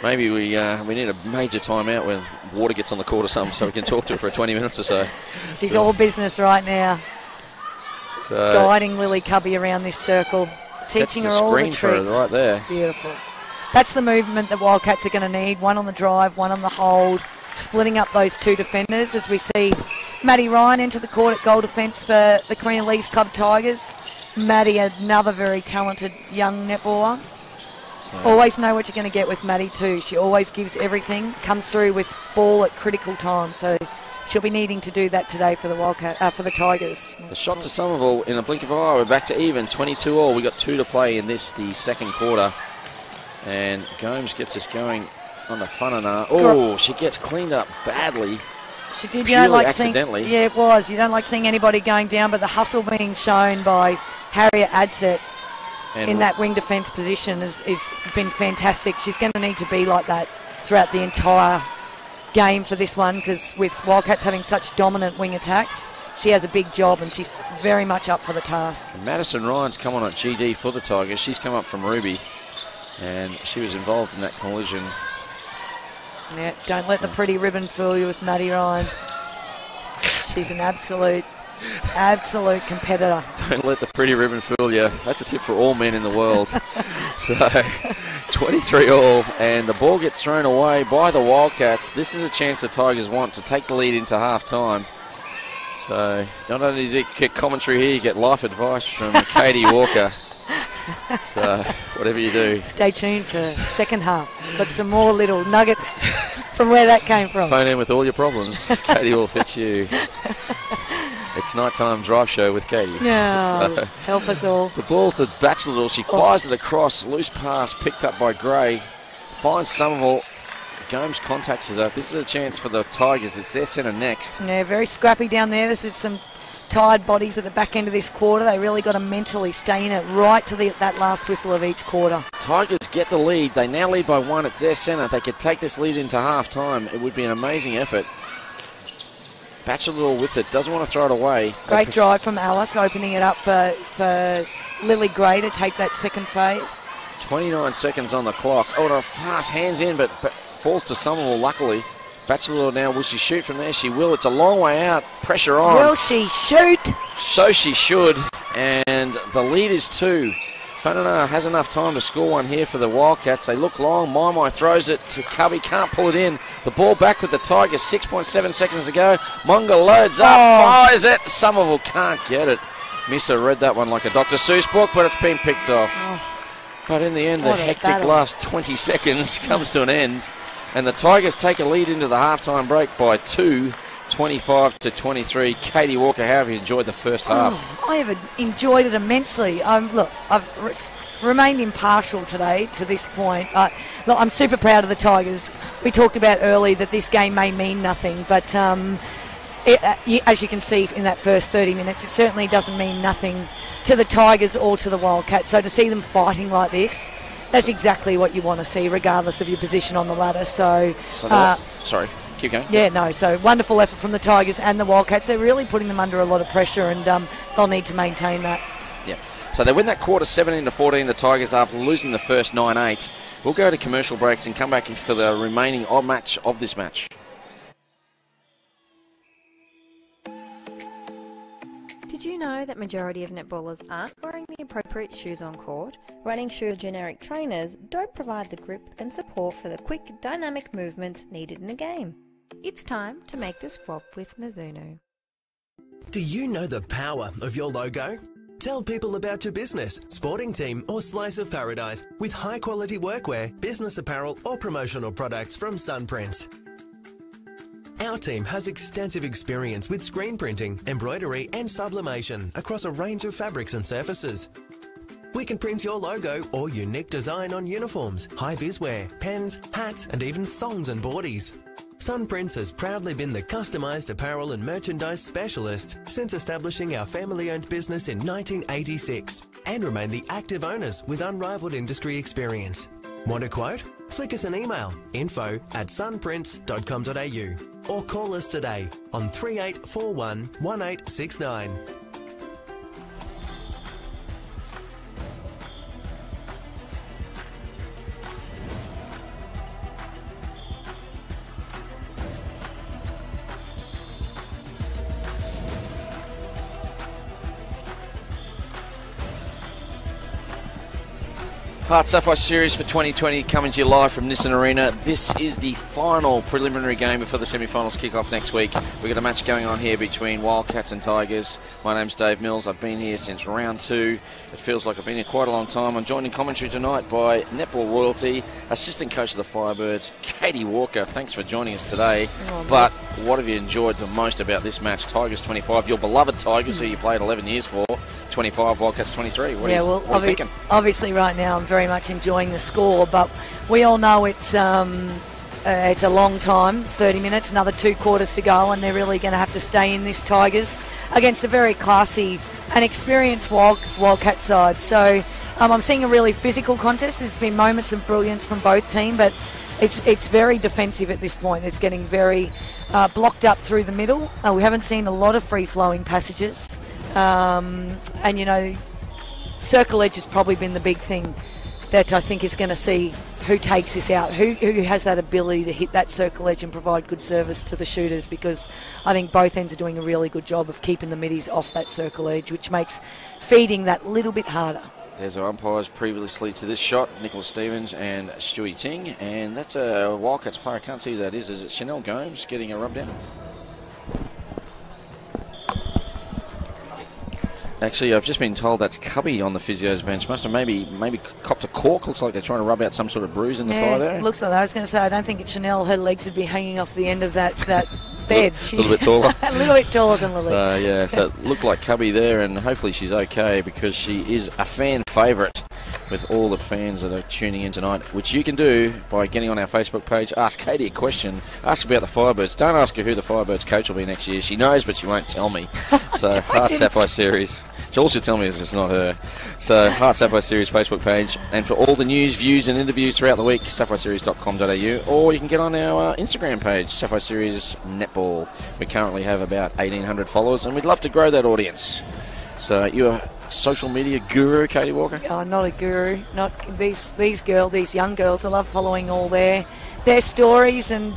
maybe we need a major timeout when water gets on the court or something so we can talk to her for 20 minutes or so. She's all business right now. So guiding Lily Cubby around this circle. Teaching her all the tricks. For her right there. Beautiful. That's the movement that Wildcats are going to need. One on the drive, one on the hold. Splitting up those two defenders as we see Maddie Ryan enter the court at goal defence for the Queen of Leagues Club Tigers. Maddie, another very talented young netballer. So always know what you're going to get with Maddie too. She always gives everything, comes through with ball at critical times. So she'll be needing to do that today for the for the Tigers. The shot to Somerville in a blink of an eye. We're back to even, 22 all. We got 2 to play in the second quarter. And Gomes gets us going on the Funana. Oh, she gets cleaned up badly. She did. You don't like accidentally. Yeah, it was. You don't like seeing anybody going down, but the hustle being shown by Harriet Adset in that wing defence position has been fantastic. She's going to need to be like that throughout the entire game for this one, because with Wildcats having such dominant wing attacks, she has a big job and she's very much up for the task. And Madison Ryan's come on at GD for the Tigers. She's come up from Ruby, and she was involved in that collision. Yeah, don't let the pretty ribbon fool you with Maddie Ryan. She's an absolute competitor. Don't let the pretty ribbon fool you. That's a tip for all men in the world. So, 23 all, and the ball gets thrown away by the Wildcats. This is a chance the Tigers want to take the lead into half-time. So, not only do you get commentary here, you get life advice from Katie Walker. So, whatever you do, stay tuned for second half. Got some more little nuggets from where that came from. Phone in with all your problems. Katie will fix you. It's nighttime drive show with Katie. No, so, help us all. The ball to Batchelor. She fires it across. Loose pass picked up by Gray. Finds Somerville. Gomes contacts her. This is a chance for the Tigers. It's their centre next. Yeah, very scrappy down there. This is some tired bodies at the back end of this quarter. They really got to mentally stay in it right to that last whistle of each quarter. Tigers get the lead. They now lead by 1. It's their centre. They could take this lead into half-time. It would be an amazing effort. Batchelor with it. Doesn't want to throw it away. Great drive from Alice, opening it up for Lily Gray to take that second phase. 29 seconds on the clock. Oh, and a fast hands in, but falls to Somerville, luckily. Batchelor now, will she shoot from there? She will. It's a long way out. Pressure on. Will she shoot? So she should. And the lead is 2. Funana has enough time to score one here for the Wildcats. They look long. Mai throws it to Cubby. Can't pull it in. The ball back with the Tigers. 6.7 seconds to go. Monga loads up. Fires it. Somerville can't get it. Missa read that one like a Dr. Seuss book, but it's been picked off. But in the end, the hectic last 20 seconds comes to an end. And the Tigers take a lead into the halftime break by 2, 25-23. Katie Walker, how have you enjoyed the first half? I have enjoyed it immensely. Look, I've remained impartial today to this point. Look, I'm super proud of the Tigers. We talked about early that this game may mean nothing, but as you can see in that first 30 minutes, it certainly doesn't mean nothing to the Tigers or to the Wildcats. So to see them fighting like this, that's exactly what you want to see, regardless of your position on the ladder. So sorry, keep going. Yeah, no, so wonderful effort from the Tigers and the Wildcats. They're really putting them under a lot of pressure, and they'll need to maintain that. Yeah. So they win that quarter 17-14, the Tigers, after losing the first 9-8. We'll go to commercial breaks and come back for the remaining match of this match. Did you know that majority of netballers aren't wearing the appropriate shoes on court? Running shoe generic trainers don't provide the grip and support for the quick, dynamic movements needed in a game. It's time to make the swap with Mizuno. Do you know the power of your logo? Tell people about your business, sporting team or slice of paradise with high quality workwear, business apparel or promotional products from Sunprints. Our team has extensive experience with screen printing, embroidery and sublimation across a range of fabrics and surfaces. We can print your logo or unique design on uniforms, high-vis wear, pens, hats and even thongs and boardies. Sunprints has proudly been the customised apparel and merchandise specialist since establishing our family-owned business in 1986 and remain the active owners with unrivaled industry experience. Want a quote? Flick us an email, info@sunprints.com.au or call us today on 3841 1869. HART Sapphire Series for 2020 coming to you live from Nissan Arena. This is the final preliminary game before the semi-finals kick off next week. We've got a match going on here between Wildcats and Tigers. My name's Dave Mills. I've been here since round 2. It feels like I've been here quite a long time. I'm joined in commentary tonight by netball royalty, assistant coach of the Firebirds, Katie Walker. Thanks for joining us today. But what have you enjoyed the most about this match? Tigers 25, your beloved Tigers, who you played 11 years for, 25, Wildcats 23. What are you thinking? Obviously right now I'm very much enjoying the score, but we all know it's a long time, 30 minutes, another 2 quarters to go, and they're really going to have to stay in this Tigers against a very classy and experienced Wildcat side. So I'm seeing a really physical contest. There's been moments of brilliance from both teams, but it's very defensive at this point. It's getting very blocked up through the middle. We haven't seen a lot of free-flowing passages. And you know, circle edge has probably been the big thing that I think is going to see who takes this out, who has that ability to hit that circle edge and provide good service to the shooters, because I think both ends are doing a really good job of keeping the middies off that circle edge, which makes feeding that little bit harder. There's our umpires previously to this shot, Nicholas Stevens and Stewie Ting, and that's a Wildcats player. I can't see who that is. Is it Chanel Gomes getting a rub down? Actually, I've just been told that's Cubby on the physio's bench. Must have maybe copped a cork. Looks like they're trying to rub out some sort of bruise in the thigh there. Looks like that. I was going to say, I don't think it's Chanel. Her legs would be hanging off the end of that bed. A little bit taller. A little bit taller than Lily. So, yeah, so it looked like Cubby there, and hopefully she's okay, because she is a fan favourite with all the fans that are tuning in tonight, which you can do by getting on our Facebook page. Ask Katie a question. Ask about the Firebirds. Don't ask her who the Firebirds coach will be next year. She knows, but she won't tell me. So, HART Sapphire Series. All she'll tell me is it's not her. So, HART Sapphire Series Facebook page. And for all the news, views and interviews throughout the week, sapphireseries.com.au, or you can get on our Instagram page, Sapphire Series Netball. We currently have about 1,800 followers, and we'd love to grow that audience. So, you're a social media guru, Katie Walker? Oh, not a guru. Not these young girls. I love following all their stories. And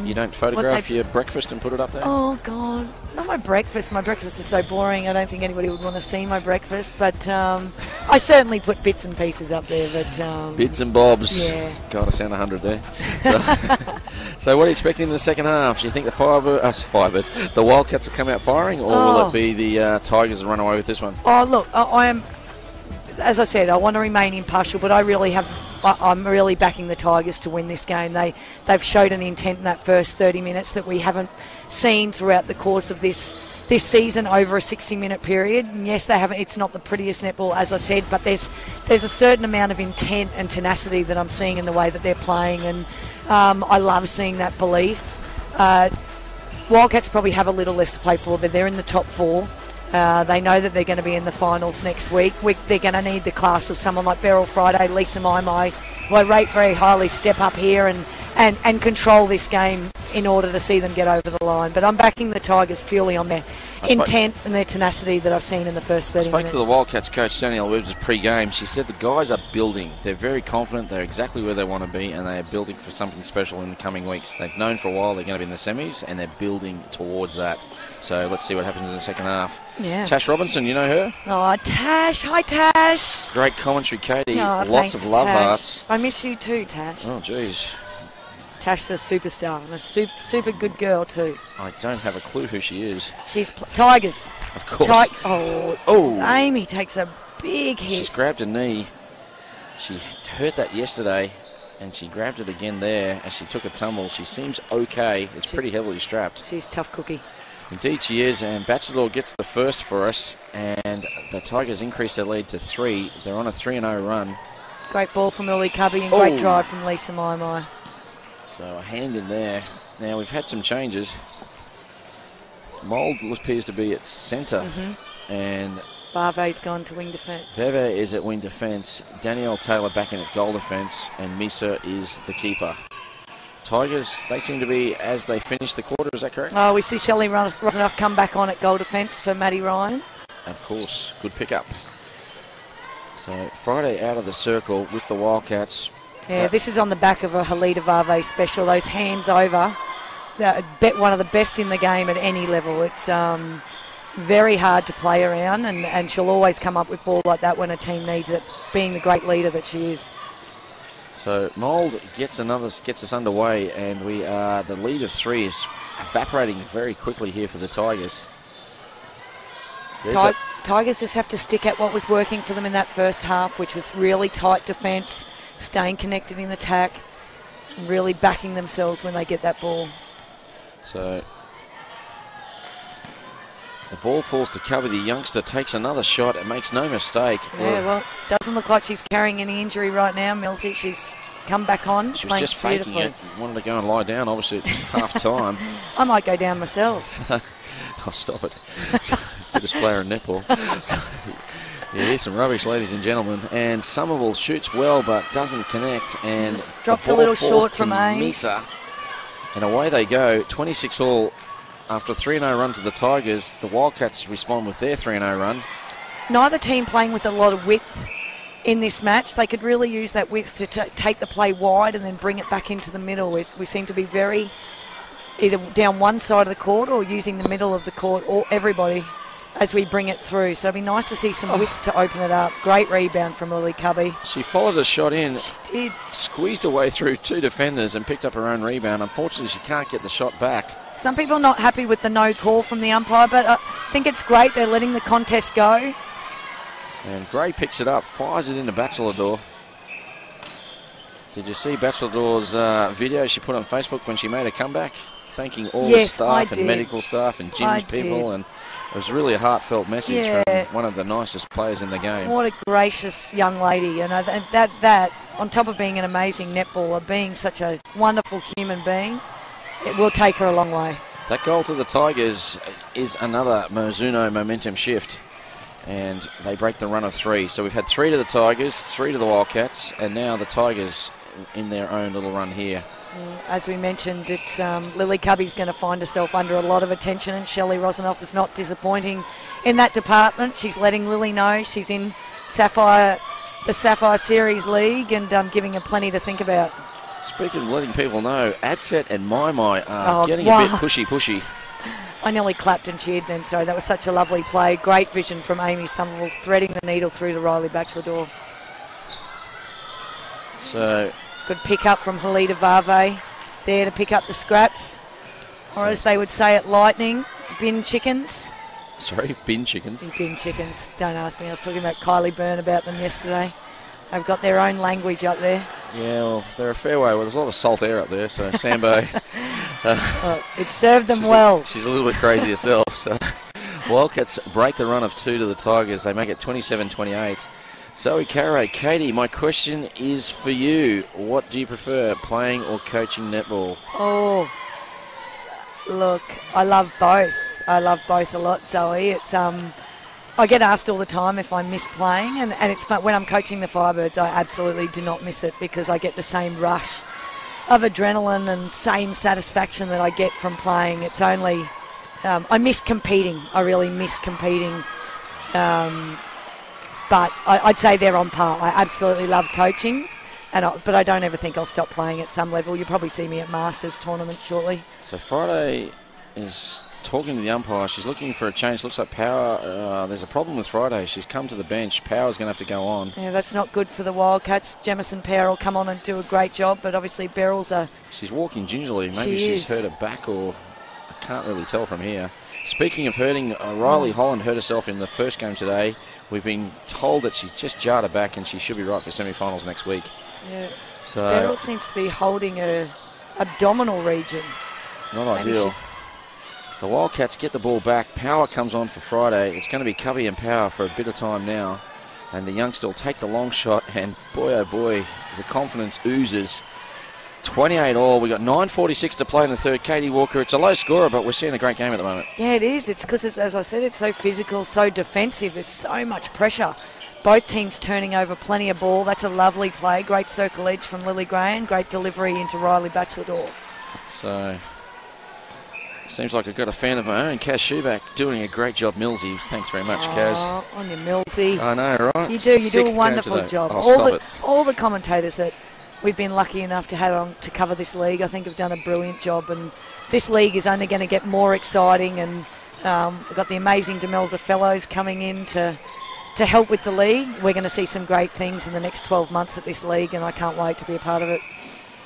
you don't photograph your breakfast and put it up there? Oh, God. Not my breakfast. My breakfast is so boring. I don't think anybody would want to see my breakfast. But I certainly put bits and pieces up there. But bits and bobs. Yeah. God, I sound 100 there. So what are you expecting in the second half? Do you think the Firebirds, the Wildcats will come out firing, or will it be the Tigers that run away with this one? Oh, look, I am, as I said, I want to remain impartial, but I'm really backing the Tigers to win this game. They've showed an intent in that first 30 minutes that we haven't seen throughout the course of this season over a 60-minute period. And yes, they haven't. It's not the prettiest netball, as I said, but there's a certain amount of intent and tenacity that I'm seeing in the way that they're playing, and I love seeing that belief. Wildcats probably have a little less to play for. They're in the top 4. They know that they're going to be in the finals next week. They're going to need the class of someone like Beryl Friday, Lisa Maimai, who I rate very highly, step up here and control this game in order to see them get over the line. But I'm backing the Tigers purely on their intent and their tenacity that I've seen in the first 30 minutes. I spoke to the Wildcats coach, Danielle Webbs, pre-game. She said the guys are building. They're very confident. They're exactly where they want to be, and they are building for something special in the coming weeks. They've known for a while they're going to be in the semis, and they're building towards that. So let's see what happens in the second half. Yeah. Tash Robinson, you know her? Oh, Tash. Hi, Tash. Great commentary, Katie. Oh, Lots of love Tash. hearts. I miss you too, Tash. Oh, geez. Tash's a superstar and a super good girl too. I don't have a clue who she is. She's Tigers. Of course. Amy takes a big hit. She's grabbed a knee. She hurt that yesterday, and she grabbed it again there as she took a tumble. She seems okay. It's pretty heavily strapped. She's a tough cookie. Indeed she is, and Bachelor gets the first for us, and the Tigers increase their lead to 3. They're on a 3-0 run. Great ball from Lily Cubby and great drive from Lisa Mai. So a hand in there. Now we've had some changes. Mould appears to be at centre, and Varve's gone to wing defence. Veve is at wing defence. Danielle Taylor back in at goal defence, and Misa is the keeper. Tigers, they seem to be as they finish the quarter, is that correct? Oh, we see Shelley Rosenoff come back on at goal defence for Maddie Ryan. Of course, good pickup. So Friday out of the circle with the Wildcats. Yeah, this is on the back of a Halida Varve special. Those hands over, one of the best in the game at any level. It's very hard to play around, and she'll always come up with ball like that when a team needs it, being the great leader that she is. So Mould gets us underway, and the lead of 3 is evaporating very quickly here for the Tigers. Tigers just have to stick at what was working for them in that first half, which was really tight defence, staying connected in attack, and really backing themselves when they get that ball. So the ball falls to Cubby. The youngster takes another shot and makes no mistake. Yeah, well, doesn't look like she's carrying any injury right now, Millsy. She's come back on. She was just faking it. Wanted to go and lie down, obviously, at half time. I might go down myself. I'll stop it. Fittest player in netball. Yeah, here's some rubbish, ladies and gentlemen. And Somerville shoots well, but doesn't connect. And just drops a little short from Ames. Misa. And away they go. 26 all after a 3-0 run to the Tigers. The Wildcats respond with their 3-0 run. Neither team playing with a lot of width in this match. They could really use that width to take the play wide and then bring it back into the middle. We seem to be very either down one side of the court or using the middle of the court, or everybody, as we bring it through. So it'd be nice to see some width to open it up. Great rebound from Lily Cubby. She followed a shot in. She did. Squeezed her way through 2 defenders and picked up her own rebound. Unfortunately, she can't get the shot back. Some people are not happy with the no call from the umpire, but I think it's great they're letting the contest go. And Gray picks it up, fires it into Bachelor. Did you see Bachelor's video she put on Facebook when she made a comeback? Thanking all the staff and medical staff and gym's people. And it was really a heartfelt message from one of the nicest players in the game. What a gracious young lady. You know, that on top of being an amazing netballer, being such a wonderful human being, it will take her a long way. That goal to the Tigers is another Mizuno momentum shift. And they break the run of 3. So we've had 3 to the Tigers, 3 to the Wildcats, and now the Tigers in their own little run here. As we mentioned, it's Lily Cubby's going to find herself under a lot of attention, and Shelley Rosenoff is not disappointing in that department. She's letting Lily know she's in the Sapphire Series League, and giving her plenty to think about. Speaking of letting people know, Adset and Mai are getting a bit pushy. I nearly clapped and cheered then, sorry. That was such a lovely play. Great vision from Amy Somerville, threading the needle through to Riley Bachelor. So good pick up from Halida Varve there to pick up the scraps. Or as they would say at Lightning, bin chickens. Sorry, bin chickens? Bin chickens. Don't ask me. I was talking about Kylie Byrne about them yesterday. They've got their own language up there. Yeah, well, they're a fair way. Well, there's a lot of salt air up there, so Sambo... it served them well. She's a little bit crazy herself. So Wildcats break the run of 2 to the Tigers. They make it 27-28. Zoe Carey, Katie, my question is for you. What do you prefer, playing or coaching netball? Oh, look, I love both. I love both a lot, Zoe. It's I get asked all the time if I miss playing, and it's fun. When I'm coaching the Firebirds, I absolutely do not miss it because I get the same rush of adrenaline and same satisfaction that I get from playing. It's only I miss competing. I really miss competing. But I'd say they're on par. I absolutely love coaching, but I don't ever think I'll stop playing at some level. You'll probably see me at Masters tournaments shortly. So Friday is talking to the umpire. She's looking for a change. Looks like Power, there's a problem with Friday. She's come to the bench. Power's going to have to go on. Yeah, that's not good for the Wildcats. Jamison Power will come on and do a great job, but obviously Beryl's She's walking gingerly. Maybe she's hurt her back, or I can't really tell from here. Speaking of hurting, Riley Holland hurt herself in the first game today. We've been told that she's just jarred her back and she should be right for semi-finals next week. Yeah. So Beryl seems to be holding her abdominal region. Not ideal. The Wildcats get the ball back. Power comes on for Friday. It's going to be Cubby and Power for a bit of time now. And the youngster will take the long shot. And boy, oh boy, the confidence oozes. 28 all. We've got 9:46 to play in the third. Katie Walker, it's a low scorer, but we're seeing a great game at the moment. Yeah, it is. It's because, as I said, it's so physical, so defensive. There's so much pressure. Both teams turning over plenty of ball. That's a lovely play. Great circle edge from Lily Gray and great delivery into Riley Batchelor. So, seems like I've got a fan of my own, Kaz Schuback, doing a great job. Millsy, thanks very much, Kaz. On your Millsy. I know, right? You do a wonderful job. All the commentators that we've been lucky enough to have on to cover this league, I think, have done a brilliant job. And this league is only going to get more exciting. And we've got the amazing Demelza Fellows coming in to help with the league. We're going to see some great things in the next 12 months at this league, and I can't wait to be a part of it.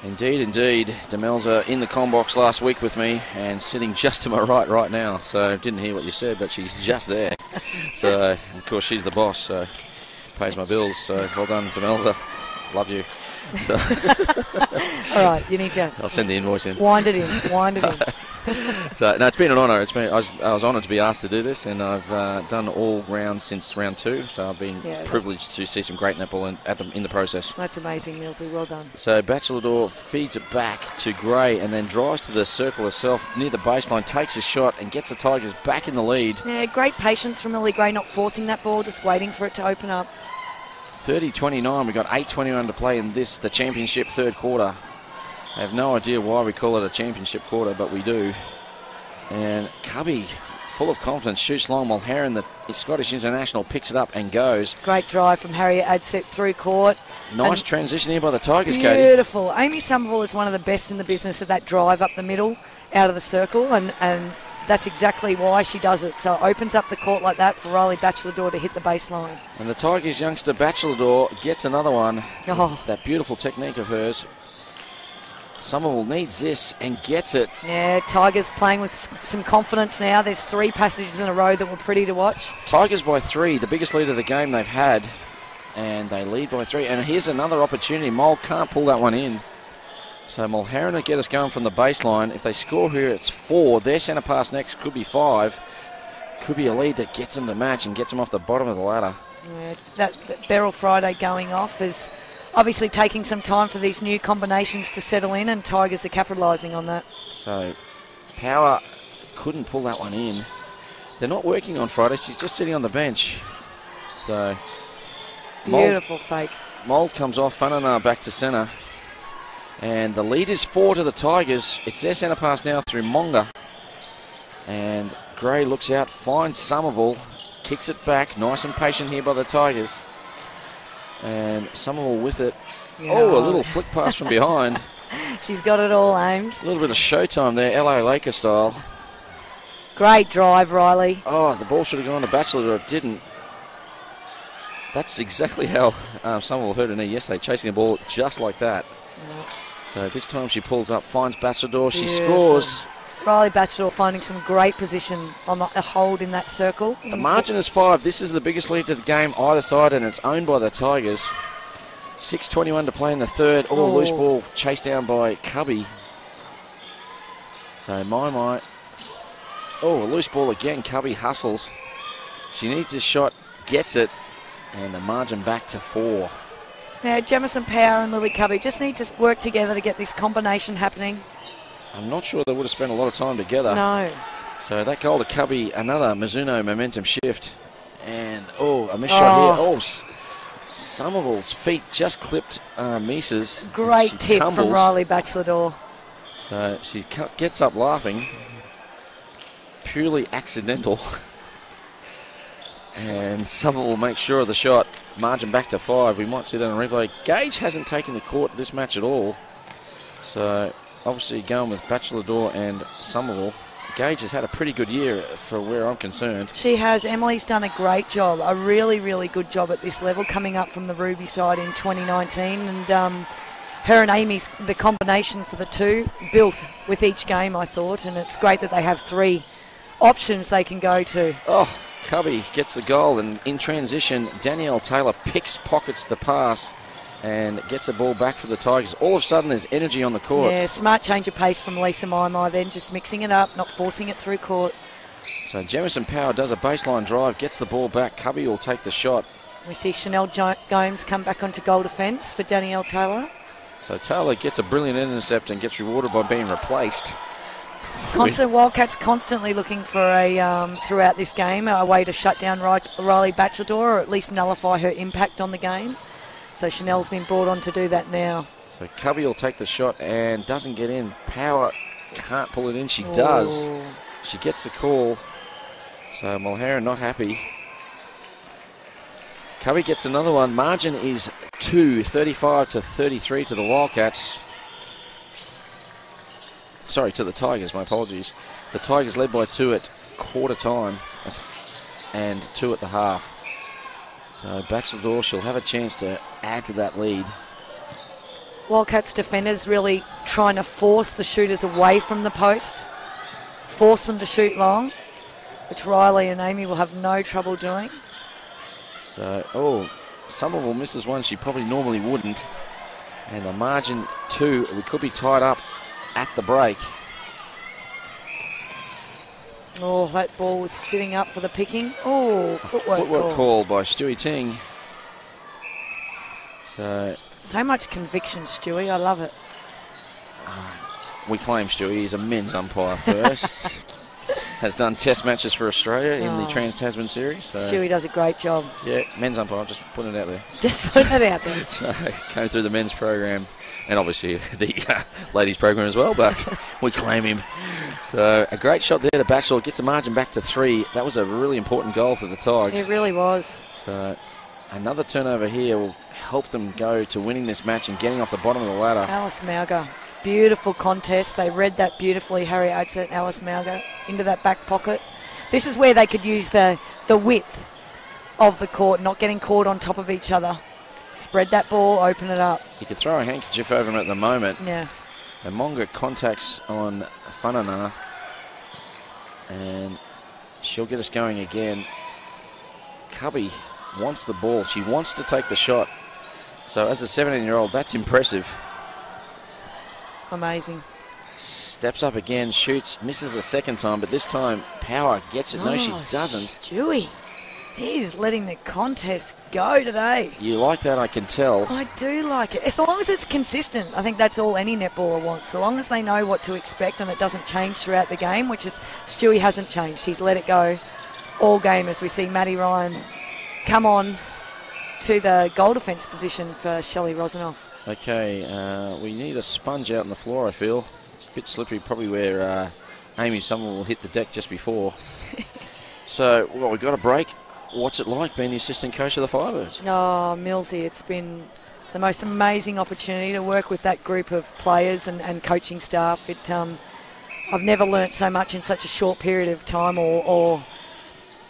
Indeed, indeed. Demelza in the comm box last week with me and sitting just to my right now. So didn't hear what you said, but she's just there. So, of course, she's the boss, so pays my bills. So well done, Demelza. Love you. So all right, you need to. I'll send the invoice in. Wind it in. So no, it's been an honour. I was honoured to be asked to do this, and I've done all rounds since round 2. So I've been privileged to see some great netball in the process. That's amazing, Millsy. Well done. So Batchelor feeds it back to Gray, and then drives to the circle herself near the baseline, takes a shot, and gets the Tigers back in the lead. Yeah, great patience from Lily Gray, not forcing that ball, just waiting for it to open up. 30-29, we've got 8:21 to play in the championship third quarter. I have no idea why we call it a championship quarter, but we do. And Cubby, full of confidence, shoots long. Mulherron, the Scottish international, picks it up and goes. Great drive from Harriet Adset through court. Nice transition here by the Tigers, Katie. Beautiful. Amy Somerville is one of the best in the business at that drive up the middle, out of the circle, and that's exactly why she does it. So it opens up the court like that for Riley Batchelor to hit the baseline. And the Tigers youngster Batchelor gets another one. Oh. That beautiful technique of hers. Somerville needs this and gets it. Yeah, Tigers playing with some confidence now. There's 3 passages in a row that were pretty to watch. Tigers by 3, the biggest lead of the game they've had. And they lead by 3. And here's another opportunity. Mole can't pull that one in. So Mulherron will get us going from the baseline. If they score here, it's 4. Their centre pass next could be 5. Could be a lead that gets them to match and gets them off the bottom of the ladder. Yeah, that Beryl Friday going off is obviously taking some time for these new combinations to settle in, and Tigers are capitalising on that. So Power couldn't pull that one in. They're not working on Friday. She's just sitting on the bench. So beautiful fake. Mould comes off. Funana back to centre. And the lead is 4 to the Tigers. It's their centre pass now through Monga. And Gray looks out, finds Somerville, kicks it back. Nice and patient here by the Tigers. And Somerville with it. Yeah. Oh, a little flick pass from behind. She's got it all aimed. A little bit of showtime there, LA Laker style. Great drive, Riley. Oh, the ball should have gone to Batchelor, it didn't. That's exactly how Somerville hurt her knee yesterday, chasing the ball just like that. Yeah. So this time she pulls up, finds Batchelor, she scores. Riley Batchelor finding some great position on a hold in that circle. The margin is 5. This is the biggest lead to the game either side, and it's owned by the Tigers. 6:21 to play in the third. Oh, loose ball chased down by Cubby. So my. Oh, a loose ball again. Cubby hustles. She needs this shot, gets it, and the margin back to 4. Yeah, Jamison Power and Lily Cubby just need to work together to get this combination happening. I'm not sure they would have spent a lot of time together. No. So that goal to Cubby, another Mizuno momentum shift. And, a missed shot here. Oh, Somerville's feet just clipped Misa's. Great tip from Riley Batchelor. So she gets up laughing. Purely accidental. And Somerville will make sure of the shot. Margin back to 5. We might see that on replay. Gage hasn't taken the court this match at all. So obviously going with Batchelor and Somerville. Gage has had a pretty good year for where I'm concerned. She has. Emily's done a great job, a really, really good job at this level, coming up from the Ruby side in 2019. And her and Amy's, the combination for the two, built with each game, I thought. And it's great that they have 3 options they can go to. Oh, Cubby gets the goal, and in transition, Danielle Taylor pockets the pass and gets the ball back for the Tigers. All of a sudden, there's energy on the court. Yeah, smart change of pace from Lisa Maimai then, just mixing it up, not forcing it through court. So Jemison Power does a baseline drive, gets the ball back. Cubby will take the shot. We see Chanel Gomes come back onto goal defence for Danielle Taylor. So Taylor gets a brilliant intercept and gets rewarded by being replaced. Wildcats constantly looking for throughout this game, a way to shut down Riley Bachelor or at least nullify her impact on the game. So Chanel's been brought on to do that now. So Cubby will take the shot and doesn't get in. Power can't pull it in. She does. She gets the call. So Mulhera not happy. Cubby gets another one. Margin is 35-33 to the Wildcats. Sorry, to the Tigers, my apologies. The Tigers led by 2 at quarter time and 2 at the half. So Bachelor, she'll have a chance to add to that lead. Wildcats defenders really trying to force the shooters away from the post, force them to shoot long, which Riley and Amy will have no trouble doing. So, Somerville misses one she probably normally wouldn't. And the margin 2, we could be tied up at the break. Oh, that ball was sitting up for the picking. Oh, footwork call by Stewie Ting. So much conviction, Stewie. I love it. We claim Stewie. He's a men's umpire first. Has done test matches for Australia in the Trans-Tasman series. So. Stewie does a great job. Yeah, men's umpire. Just putting it out there. Just putting it out there. So, came through the men's program and obviously the ladies program as well, but we claim him. So a great shot there to Batchelor. Gets the margin back to 3. That was a really important goal for the Tigers. It really was. So another turnover here will help them go to winning this match and getting off the bottom of the ladder. Alice Mauger. Beautiful contest. They read that beautifully, Harry Oates and Alice Mauger, into that back pocket. This is where they could use the width of the court, not getting caught on top of each other. Spread that ball, open it up. You could throw a handkerchief over him at the moment. Yeah. And Monga contacts on Whanana. And she'll get us going again. Cubby wants the ball. She wants to take the shot. So as a 17-year-old, that's impressive. Amazing. Steps up again, shoots, misses a second time, but this time Power gets it. No, she doesn't. Stewie, he's letting the contest go today. You like that, I can tell. I do like it. As long as it's consistent, I think that's all any netballer wants. So long as they know what to expect and it doesn't change throughout the game, which is Stewie hasn't changed. He's let it go all game as we see Maddie Ryan come on to the goal defence position for Shelley Rosenoff. Okay, we need a sponge out on the floor, I feel. It's a bit slippery, probably where Amy Somerville will hit the deck just before. So, well, we've got a break. What's it like being the assistant coach of the Firebirds? Oh, Millsy, it's been the most amazing opportunity to work with that group of players and coaching staff. I've never learnt so much in such a short period of time or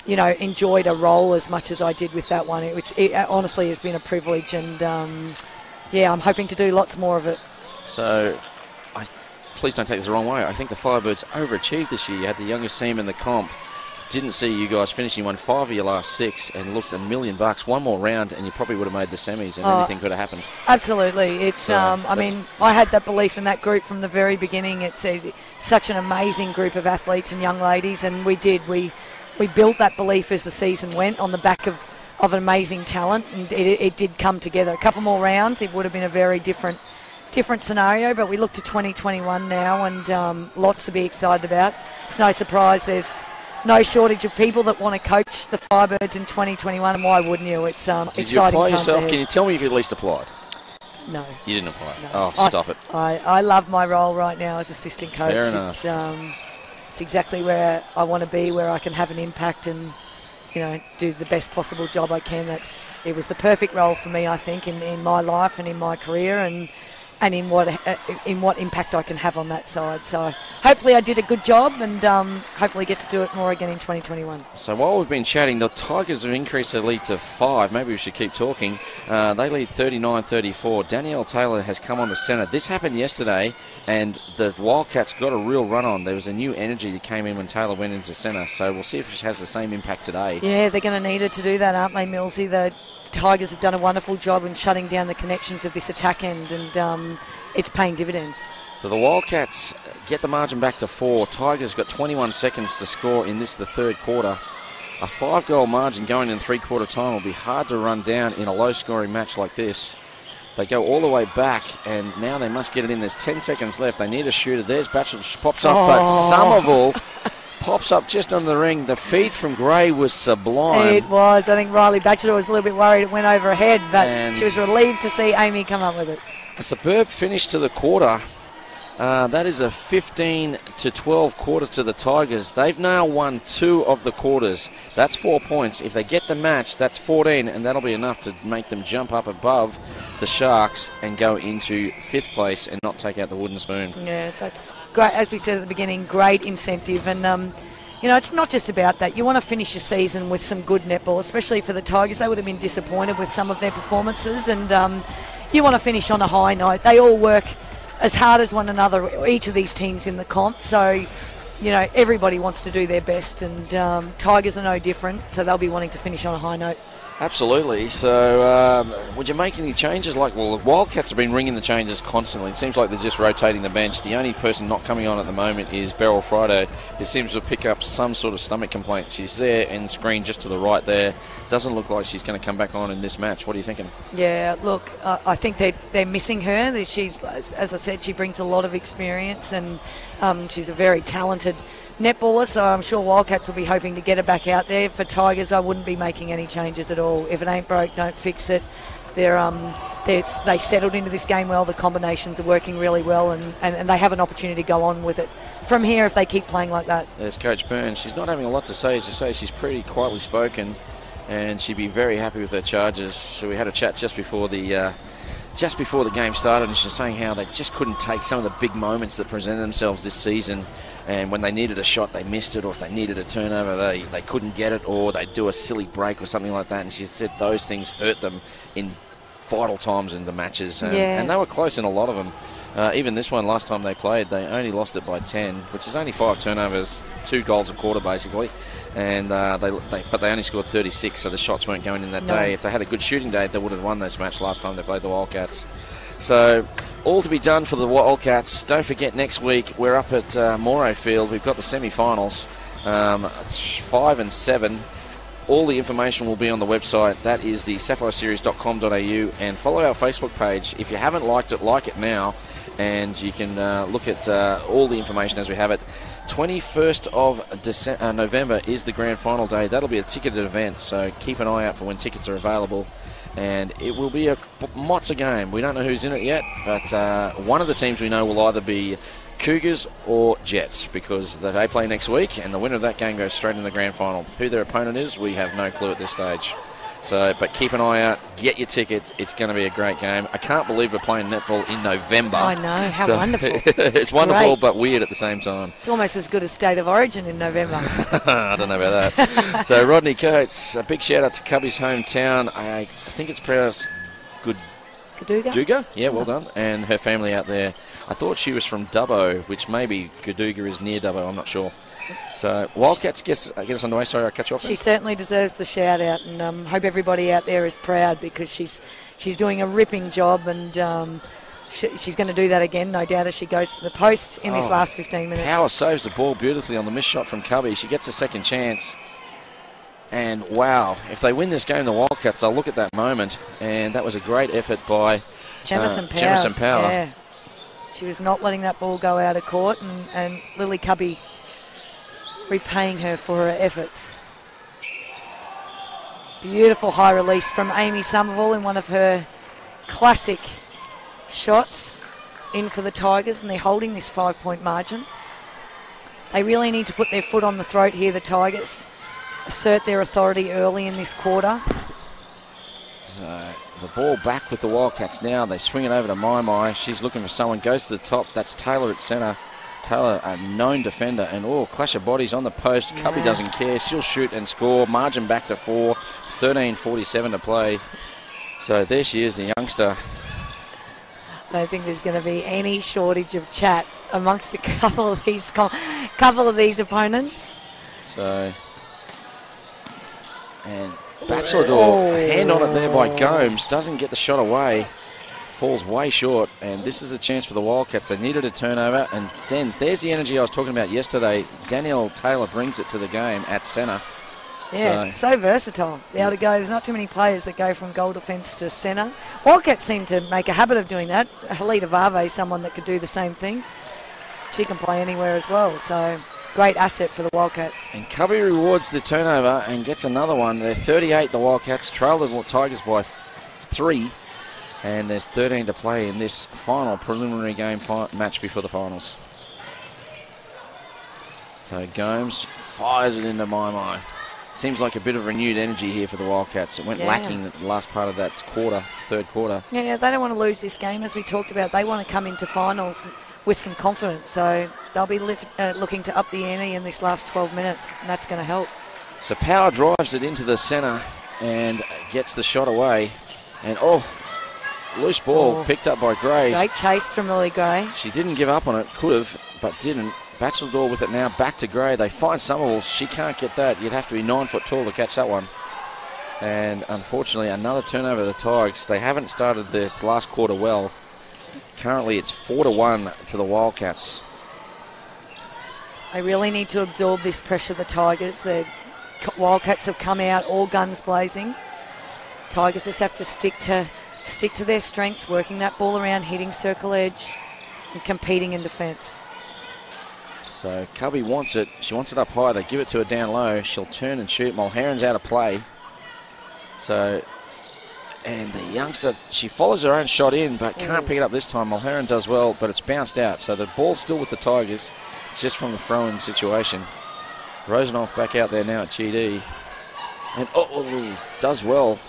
enjoyed a role as much as I did with that one. It honestly has been a privilege, and I'm hoping to do lots more of it. So, please don't take this the wrong way. I think the Firebirds overachieved this year. You had the youngest team in the comp. Didn't see you guys finishing. Won 5 of your last 6 and looked $1 million. One more round and you probably would have made the semis and anything could have happened. Absolutely. It's I had that belief in that group from the very beginning. It's such an amazing group of athletes and young ladies, and we built that belief as the season went on the back of an amazing talent, and it did come together. A couple more rounds, it would have been a very different scenario, but we look to 2021 now, and lots to be excited about. It's no surprise there's no shortage of people that want to coach the Firebirds in 2021, and why wouldn't you? It's exciting. Did you apply times yourself? ahead. Can you tell me if you at least applied? No. You didn't apply? No. Oh, stop it. I love my role right now as assistant coach. Fair enough. It's exactly where I want to be, where I can have an impact and do the best possible job I can. It was the perfect role for me, I think, in my life and in my career, and and in what impact I can have on that side. So hopefully I did a good job, and hopefully get to do it more again in 2021. So while we've been chatting, the Tigers have increased their lead to 5. Maybe we should keep talking. They lead 39-34. Danielle Taylor has come on to centre. This happened yesterday, and the Wildcats got a real run on. There was a new energy that came in when Taylor went into centre. So we'll see if she has the same impact today. Yeah, they're going to need her to do that, aren't they, Millsy? The Tigers have done a wonderful job in shutting down the connections of this attack end, and it's paying dividends. So the Wildcats get the margin back to 4. Tigers got 21 seconds to score in the third quarter. A 5-goal margin going in three-quarter time will be hard to run down in a low-scoring match like this. They go all the way back, and now they must get it in. There's 10 seconds left. They need a shooter. There's Batchelor, pops up, but Somerville pops up just on the ring. The feed from Gray was sublime. It was. I think Riley Batchelor was a little bit worried it went over her head, but she was relieved to see Amy come up with it. A superb finish to the quarter. That is a 15-12 quarter to the Tigers. They've now won 2 of the quarters. That's 4 points. If they get the match, that's 14, and that'll be enough to make them jump up above the Sharks and go into 5th place and not take out the wooden spoon. Yeah, that's great. As we said at the beginning, great incentive. And, it's not just about that. You want to finish your season with some good netball, especially for the Tigers. They would have been disappointed with some of their performances, and you want to finish on a high note. They all work as hard as one another, each of these teams in the comp. So, everybody wants to do their best, and Tigers are no different, so they'll be wanting to finish on a high note. Absolutely. So, would you make any changes? The Wildcats have been ringing the changes constantly. It seems like they're just rotating the bench. The only person not coming on at the moment is Beryl Friday, who seems to pick up some sort of stomach complaint. She's there in screen just to the right there. Doesn't look like she's going to come back on in this match. What are you thinking? Yeah, look, I think they're missing her. She's, as I said, she brings a lot of experience, and she's a very talented netballer, so I'm sure Wildcats will be hoping to get her back out there. For Tigers, I wouldn't be making any changes at all. If it ain't broke, don't fix it. They settled into this game well. The combinations are working really well, and they have an opportunity to go on with it from here if they keep playing like that. There's Coach Burns. She's not having a lot to say, as you say. She's pretty quietly spoken, and she'd be very happy with her charges. So we had a chat just before the game started, and she's saying how they just couldn't take some of the big moments that presented themselves this season. And when they needed a shot, they missed it, or if they needed a turnover, they couldn't get it, or they'd do a silly break or something like that. And she said those things hurt them in vital times in the matches. And they were close in a lot of them. Even this one, last time they played, they only lost it by 10, which is only 5 turnovers, 2 goals a quarter basically. And but they only scored 36, so the shots weren't going in that day. If they had a good shooting day, they would have won this match last time they played the Wildcats. So all to be done for the Wildcats. Don't forget, next week we're up at Morrow Field. We've got the semi-finals, 5 and 7. All the information will be on the website. That is the sapphireseries.com.au, and follow our Facebook page. If you haven't liked it, like it now, and you can look at all the information as we have it. 21st of November is the grand final day. That'll be a ticketed event, so keep an eye out for when tickets are available. And it will be a Motza game. We don't know who's in it yet, but one of the teams we know will either be Cougars or Jets, because they play next week, and the winner of that game goes straight in the grand final. Who their opponent is, we have no clue at this stage. So, but keep an eye out, get your tickets. It's going to be a great game. I can't believe we're playing netball in November. I know, how wonderful. It's wonderful, but weird at the same time. It's almost as good as State of Origin in November. I don't know about that. So, Rodney Coates, a big shout out to Cubby's hometown. I think it's pronounced Gaduga? Yeah, well done. And her family out there. I thought she was from Dubbo, which maybe Gaduga is near Dubbo, I'm not sure. So, Wildcats, get us underway. Sorry, I cut you off. She certainly deserves the shout out, and hope everybody out there is proud, because she's doing a ripping job, and she's going to do that again, no doubt, as she goes to the post in this last 15 minutes. Power saves the ball beautifully on the missed shot from Cubby. She gets a second chance. And wow, if they win this game, the Wildcats, I'll look at that moment. And that was a great effort by Jamison Power. Yeah. She was not letting that ball go out of court, and Lily Cubby repaying her for her efforts. Beautiful high release from Amy Somerville in one of her classic shots in for the Tigers, and they're holding this 5-point margin. They really need to put their foot on the throat here, the Tigers. Assert their authority early in this quarter. the ball back with the Wildcats now. They swing it over to Mai. She's looking for someone, goes to the top. That's Taylor at centre. Taylor, a known defender, and clash of bodies on the post. Yeah. Cubby doesn't care. She'll shoot and score. Margin back to 4. 13:47 to play. So there she is, the youngster. I don't think there's going to be any shortage of chat amongst a couple of these opponents. So, and Bachelor, hand on it there by Gomes, doesn't get the shot away, falls way short, and this is a chance for the Wildcats. They needed a turnover, and then there's the energy I was talking about yesterday. Danielle Taylor brings it to the game at centre. Yeah, so versatile. Be able to go. There's not too many players that go from goal defence to centre. Wildcats seem to make a habit of doing that. Halita Vave is someone that could do the same thing. She can play anywhere as well. So great asset for the Wildcats. And Cubby rewards the turnover and gets another one. They're 38, the Wildcats. Trail the Tigers by 3. And there's 13 to play in this final preliminary game match before the finals. So Gomes fires it into Mai. Seems like a bit of renewed energy here for the Wildcats. It went lacking at the last part of that third quarter. Yeah, they don't want to lose this game, as we talked about. They want to come into finals with some confidence. So they'll be looking to up the ante in this last 12 minutes, and that's going to help. So Power drives it into the centre and gets the shot away. And, loose ball picked up by Gray. Great chase from Lily Gray. She didn't give up on it. Could have, but didn't. Bachelor with it now, back to Gray. They find Somerville. She can't get that. You'd have to be 9 foot tall to catch that one. And unfortunately, another turnover of the Tigers. They haven't started the last quarter well. Currently, it's 4-1 to the Wildcats. They really need to absorb this pressure, the Tigers. The Wildcats have come out all guns blazing. Tigers just have to stick to their strengths, working that ball around, hitting circle edge, and competing in defence. So Cubby wants it. She wants it up high. They give it to her down low. She'll turn and shoot. Mulheron's out of play. So, and the youngster, she follows her own shot in, but can't pick it up this time. Mulheron does well, but it's bounced out. So the ball's still with the Tigers. It's just from the throw-in situation. Rosenoff back out there now at GD. And does well.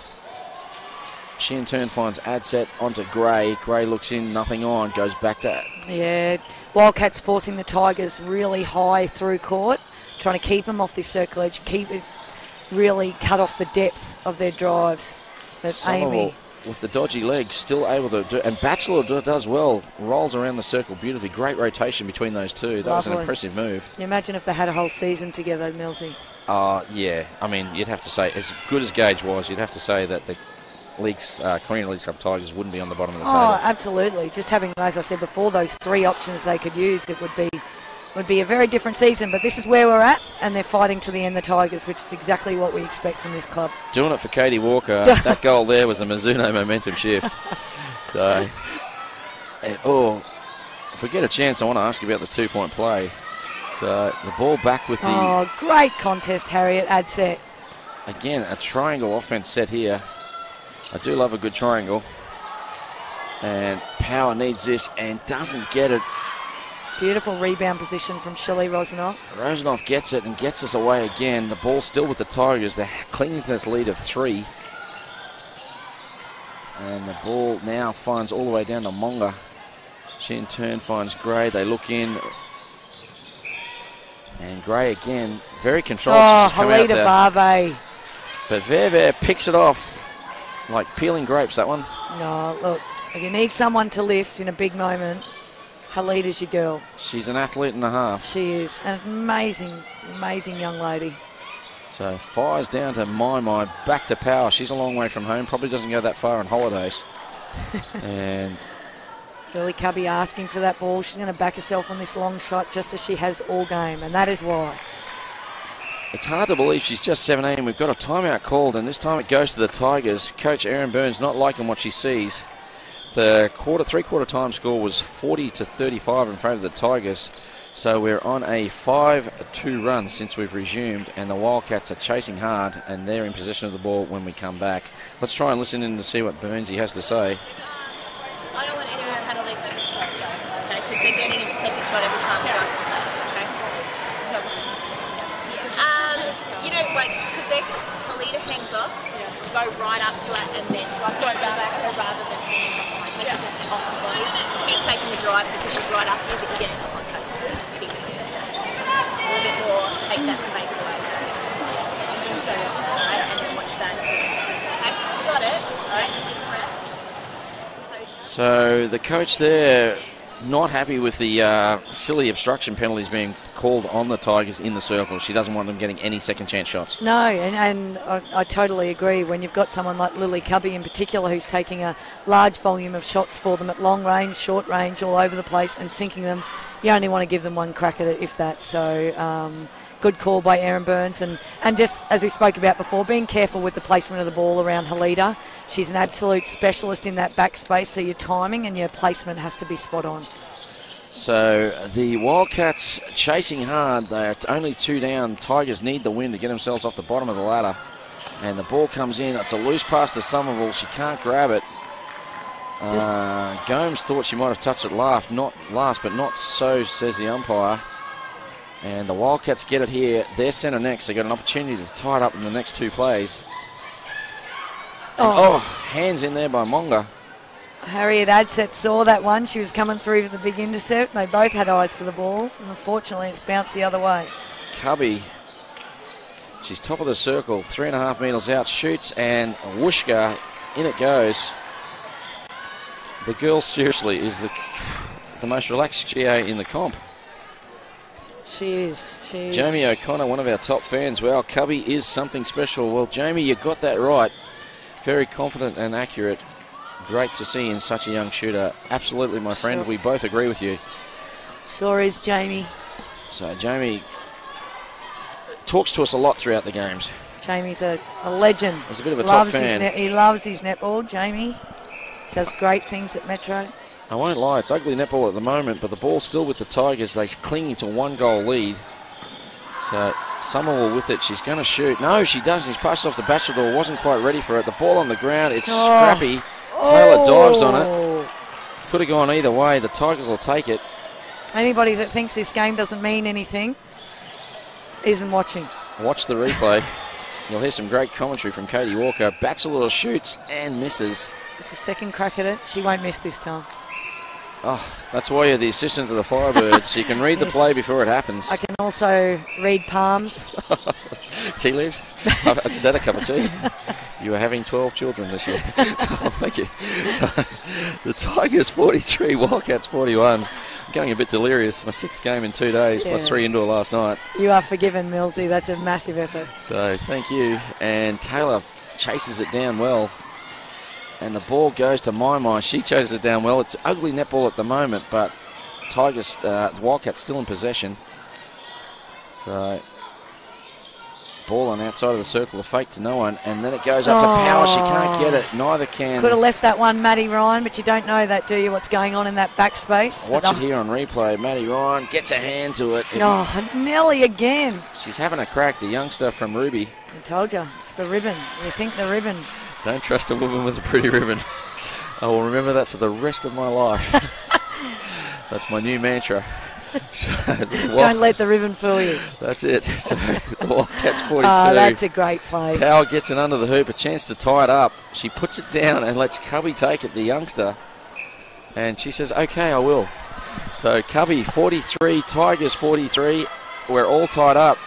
She in turn finds Adset onto Gray. Gray looks in, nothing on, goes back to... Yeah, Wildcats forcing the Tigers really high through court, trying to keep them off this circle edge, really cut off the depth of their drives. But Amy, with the dodgy legs, still able to do, and Bachelor does well, rolls around the circle beautifully. Great rotation between those two. That was an impressive move. Can you imagine if they had a whole season together, Millsy? Yeah, I mean, you'd have to say, as good as Gage was, you'd have to say that the Korean League Cup Tigers wouldn't be on the bottom of the table. Oh, absolutely. Just having, as I said before, those 3 options they could use, it would be a very different season. But this is where we're at, and they're fighting to the end, the Tigers, which is exactly what we expect from this club. Doing it for Katie Walker. That goal there was a Mizuno momentum shift. So, if we get a chance, I want to ask you about the 2-point play. So the ball back with the... Oh, great contest, Harriet Adset. Again, a triangle offense set here. I do love a good triangle. And Power needs this and doesn't get it. Beautiful rebound position from Shelley Rosenoff. Rosenoff gets it and gets us away again. The ball's still with the Tigers. They're clinging to this lead of 3. And the ball now finds all the way down to Monga. She in turn finds Gray. They look in. And Gray again, very controlled. Halita Vave. But Veve picks it off. Like peeling grapes, that one. No, look, if you need someone to lift in a big moment, Halita's your girl. She's an athlete and a half. She is. An amazing, amazing young lady. So fires down to Mai, back to Power. She's a long way from home, probably doesn't go that far on holidays. And Lily Cubby asking for that ball. She's going to back herself on this long shot just as she has all game, and that is why. It's hard to believe she's just 17. We've got a timeout called, and this time it goes to the Tigers. Coach Erin Burns not liking what she sees. The three-quarter time score was 40-35 in favour of the Tigers. So we're on a 5-2 run since we've resumed, and the Wildcats are chasing hard, and they're in possession of the ball when we come back. Let's try and listen in to see what Burnsy has to say. I don't want anyone to handle these open shots, though, okay? Because they're getting a second shot every time we go. You know, like, because Kalita hangs heels off, go right up to it and then drop it to the back, so rather than hanging behind, take it off the body. Keep taking the drive because she's right up here, but you're getting the contact. Just keep it there. A little bit more, take that space away. Alright, and then watch that. Okay, got it. Alright. So the coach there not happy with the silly obstruction penalties being called on the Tigers in the circle. She doesn't want them getting any second chance shots. No, and I totally agree. When you've got someone like Lily Cubby in particular who's taking a large volume of shots for them at long range, short range, all over the place and sinking them, you only want to give them one crack at it, if that. So good call by Erin Burns. And just as we spoke about before, being careful with the placement of the ball around Halida. She's an absolute specialist in that back space, so your timing and your placement has to be spot on. So the Wildcats chasing hard. They're only 2 down. Tigers need the win to get themselves off the bottom of the ladder. And the ball comes in. It's a loose pass to Somerville. She can't grab it. Gomes thought she might have touched it last, but not so, says the umpire. And the Wildcats get it here. They're centre next. They got an opportunity to tie it up in the next 2 plays. And, hands in there by Monga. Harriet Adset saw that one. She was coming through for the big intercept. They both had eyes for the ball. And unfortunately, it's bounced the other way. Cubby, she's top of the circle, 3.5 metres out, shoots, and whooshka, in it goes. The girl seriously is the most relaxed GA in the comp. She is. Jamie O'Connor, one of our top fans. Well, Cubby is something special. Well, Jamie, you got that right. Very confident and accurate. Great to see in such a young shooter. Absolutely, my friend. Sure. We both agree with you. Sure is, Jamie. So, Jamie talks to us a lot throughout the games. Jamie's a legend. He's a bit of a top fan. He loves his netball, Jamie. Does great things at Metro. I won't lie, it's ugly netball at the moment, but the ball's still with the Tigers. They're clinging to 1-goal lead. So Somerville with it. She's going to shoot. No, she doesn't. She's passed off the Bachelor. Wasn't quite ready for it. The ball on the ground. It's scrappy. Taylor dives on it. Could have gone either way. The Tigers will take it. Anybody that thinks this game doesn't mean anything isn't watching. Watch the replay. You'll hear some great commentary from Katie Walker. Bachelor shoots and misses. It's a second crack at it. She won't miss this time. Oh, that's why you're the assistant to the Firebirds. You can read the play before it happens. I can also read palms. Tea leaves? I just had a cup of tea. You are having 12 children this year. Oh, thank you. The Tigers 43, Wildcats 41. I'm going a bit delirious. My 6th game in 2 days, plus 3 indoor last night. You are forgiven, Millsy. That's a massive effort. So, thank you. And Taylor chases it down well. And the ball goes to Maimai. She chases it down well. It's ugly netball at the moment, but Tigers, the Wildcats still in possession. So, ball on outside of the circle, a fake to no one, and then it goes up to Power. She can't get it. Neither can. Could have left that one, Maddie Ryan, but you don't know that, do you? What's going on in that backspace? Watch it here on replay. Maddie Ryan gets a hand to it. Nelly again. She's having a crack. The youngster from Ruby. I told you, it's the ribbon. You think the ribbon. Don't trust a woman with a pretty ribbon. I will remember that for the rest of my life. That's my new mantra. So don't let the ribbon fool you. That's it. So the Wildcats 42. Oh, that's a great play. Power gets it under the hoop, a chance to tie it up. She puts it down and lets Cubby take it, the youngster. And she says, okay, I will. So Cubby 43, Tigers 43. We're all tied up.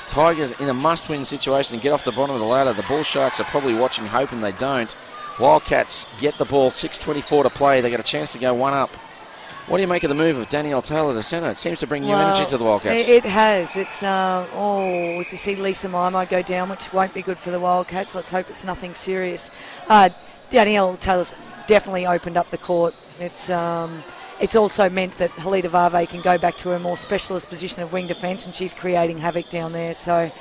Tigers in a must-win situation to get off the bottom of the ladder. The Bull Sharks are probably watching, hoping they don't. Wildcats get the ball, 6:24 to play. They got a chance to go one up. What do you make of the move of Danielle Taylor to centre? It seems to bring new energy to the Wildcats. It has. It's as we see Lisa Maimai go down, which won't be good for the Wildcats. Let's hope it's nothing serious. Danielle Taylor's definitely opened up the court. It's also meant that Halida Vave can go back to her more specialist position of wing defence, and she's creating havoc down there. So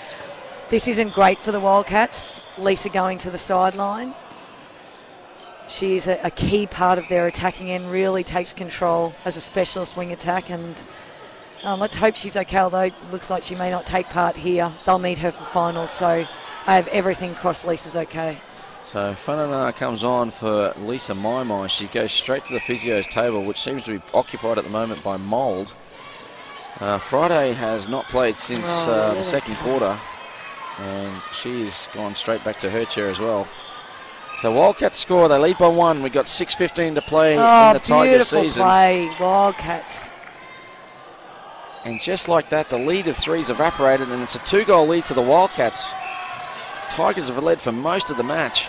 this isn't great for the Wildcats. Lisa going to the sideline. She is a key part of their attacking end, really takes control as a specialist wing attack, and let's hope she's okay, although it looks like she may not take part here. They'll need her for finals, so I have everything crossed Lisa's okay. So Whanana comes on for Lisa Maimai. She goes straight to the physio's table, which seems to be occupied at the moment by mould. Friday has not played since the second quarter. And she's gone straight back to her chair as well. So Wildcats score. They lead by 1. We've got 6:15 to play in the Tigers season. Beautiful play, Wildcats. And just like that, the lead of 3's evaporated, and it's a 2-goal lead to the Wildcats. Tigers have led for most of the match.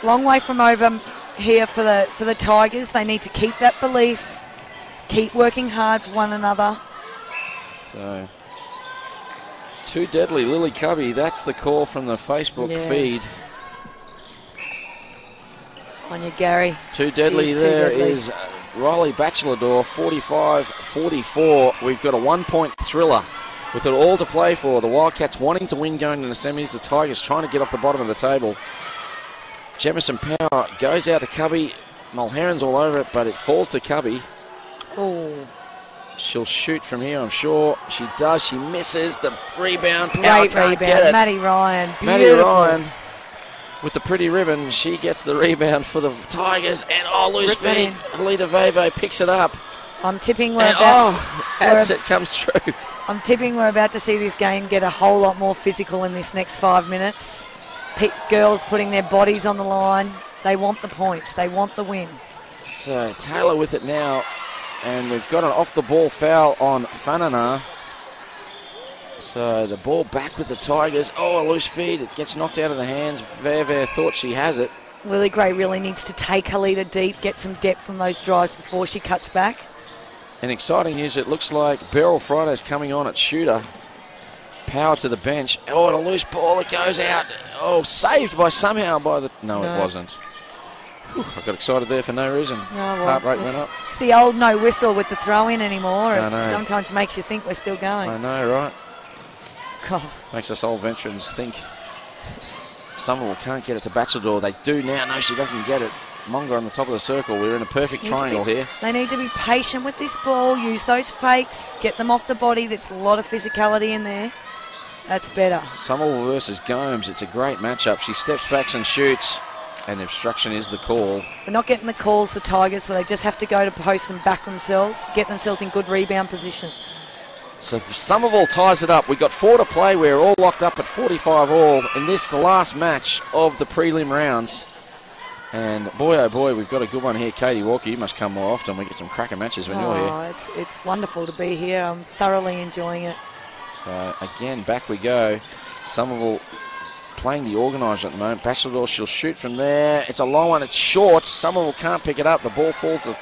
Long way from over here for the Tigers. They need to keep that belief, keep working hard for one another. So, too deadly, Lily Cubby. That's the call from the Facebook feed. On you, Gary. Too deadly. There is Riley Bachelador, 45-44. We've got a 1-point thriller with it all to play for. The Wildcats wanting to win going to the semis. The Tigers trying to get off the bottom of the table. Jemison Power goes out to Cubby. Mulherron's all over it, but it falls to Cubby. Oh. She'll shoot from here, I'm sure. She does. She misses the rebound. Great rebound. Maddie Ryan. Beautiful. Maddie Ryan with the pretty ribbon. She gets the rebound for the Tigers. And loose feed. Alita Veve picks it up. I'm tipping Adset comes through. I'm tipping we're about to see this game get a whole lot more physical in this next 5 minutes. Girls putting their bodies on the line. They want the points. They want the win. So Taylor with it now. And we've got an off-the-ball foul on Fanana. So the ball back with the Tigers. A loose feed. It gets knocked out of the hands. Veve thought she has it. Lily Gray really needs to take Halita deep, get some depth from those drives before she cuts back. And exciting news, it looks like Beryl Friday's coming on at shooter. Power to the bench. And a loose ball. It goes out. Saved by the... No, it wasn't. I got excited there for no reason. Heart rate went up. It's the old no whistle with the throw-in anymore. I know. It sometimes makes you think we're still going. I know, right? God. Makes us old veterans think. Somerville can't get it to Bachelador. They do now. No, she doesn't get it. Monga on the top of the circle. We're in a perfect triangle here. They need to be patient with this ball. Use those fakes. Get them off the body. There's a lot of physicality in there. That's better. Somerville versus Gomes. It's a great matchup. She steps back and shoots. And obstruction is the call. We're not getting the calls, the Tigers, so they just have to go to post and back themselves, get themselves in good rebound position. So Somerville ties it up. We've got 4 to play. We're all locked up at 45 all. In this, the last match of the prelim rounds. And boy, oh boy, we've got a good one here. Katie Walker, you must come more often. We get some cracker matches when you're here. It's wonderful to be here. I'm thoroughly enjoying it. So again, back we go. Somerville playing the organiser at the moment. Bachelador, she'll shoot from there. It's a long one. It's short. Somerville can't pick it up. The ball falls the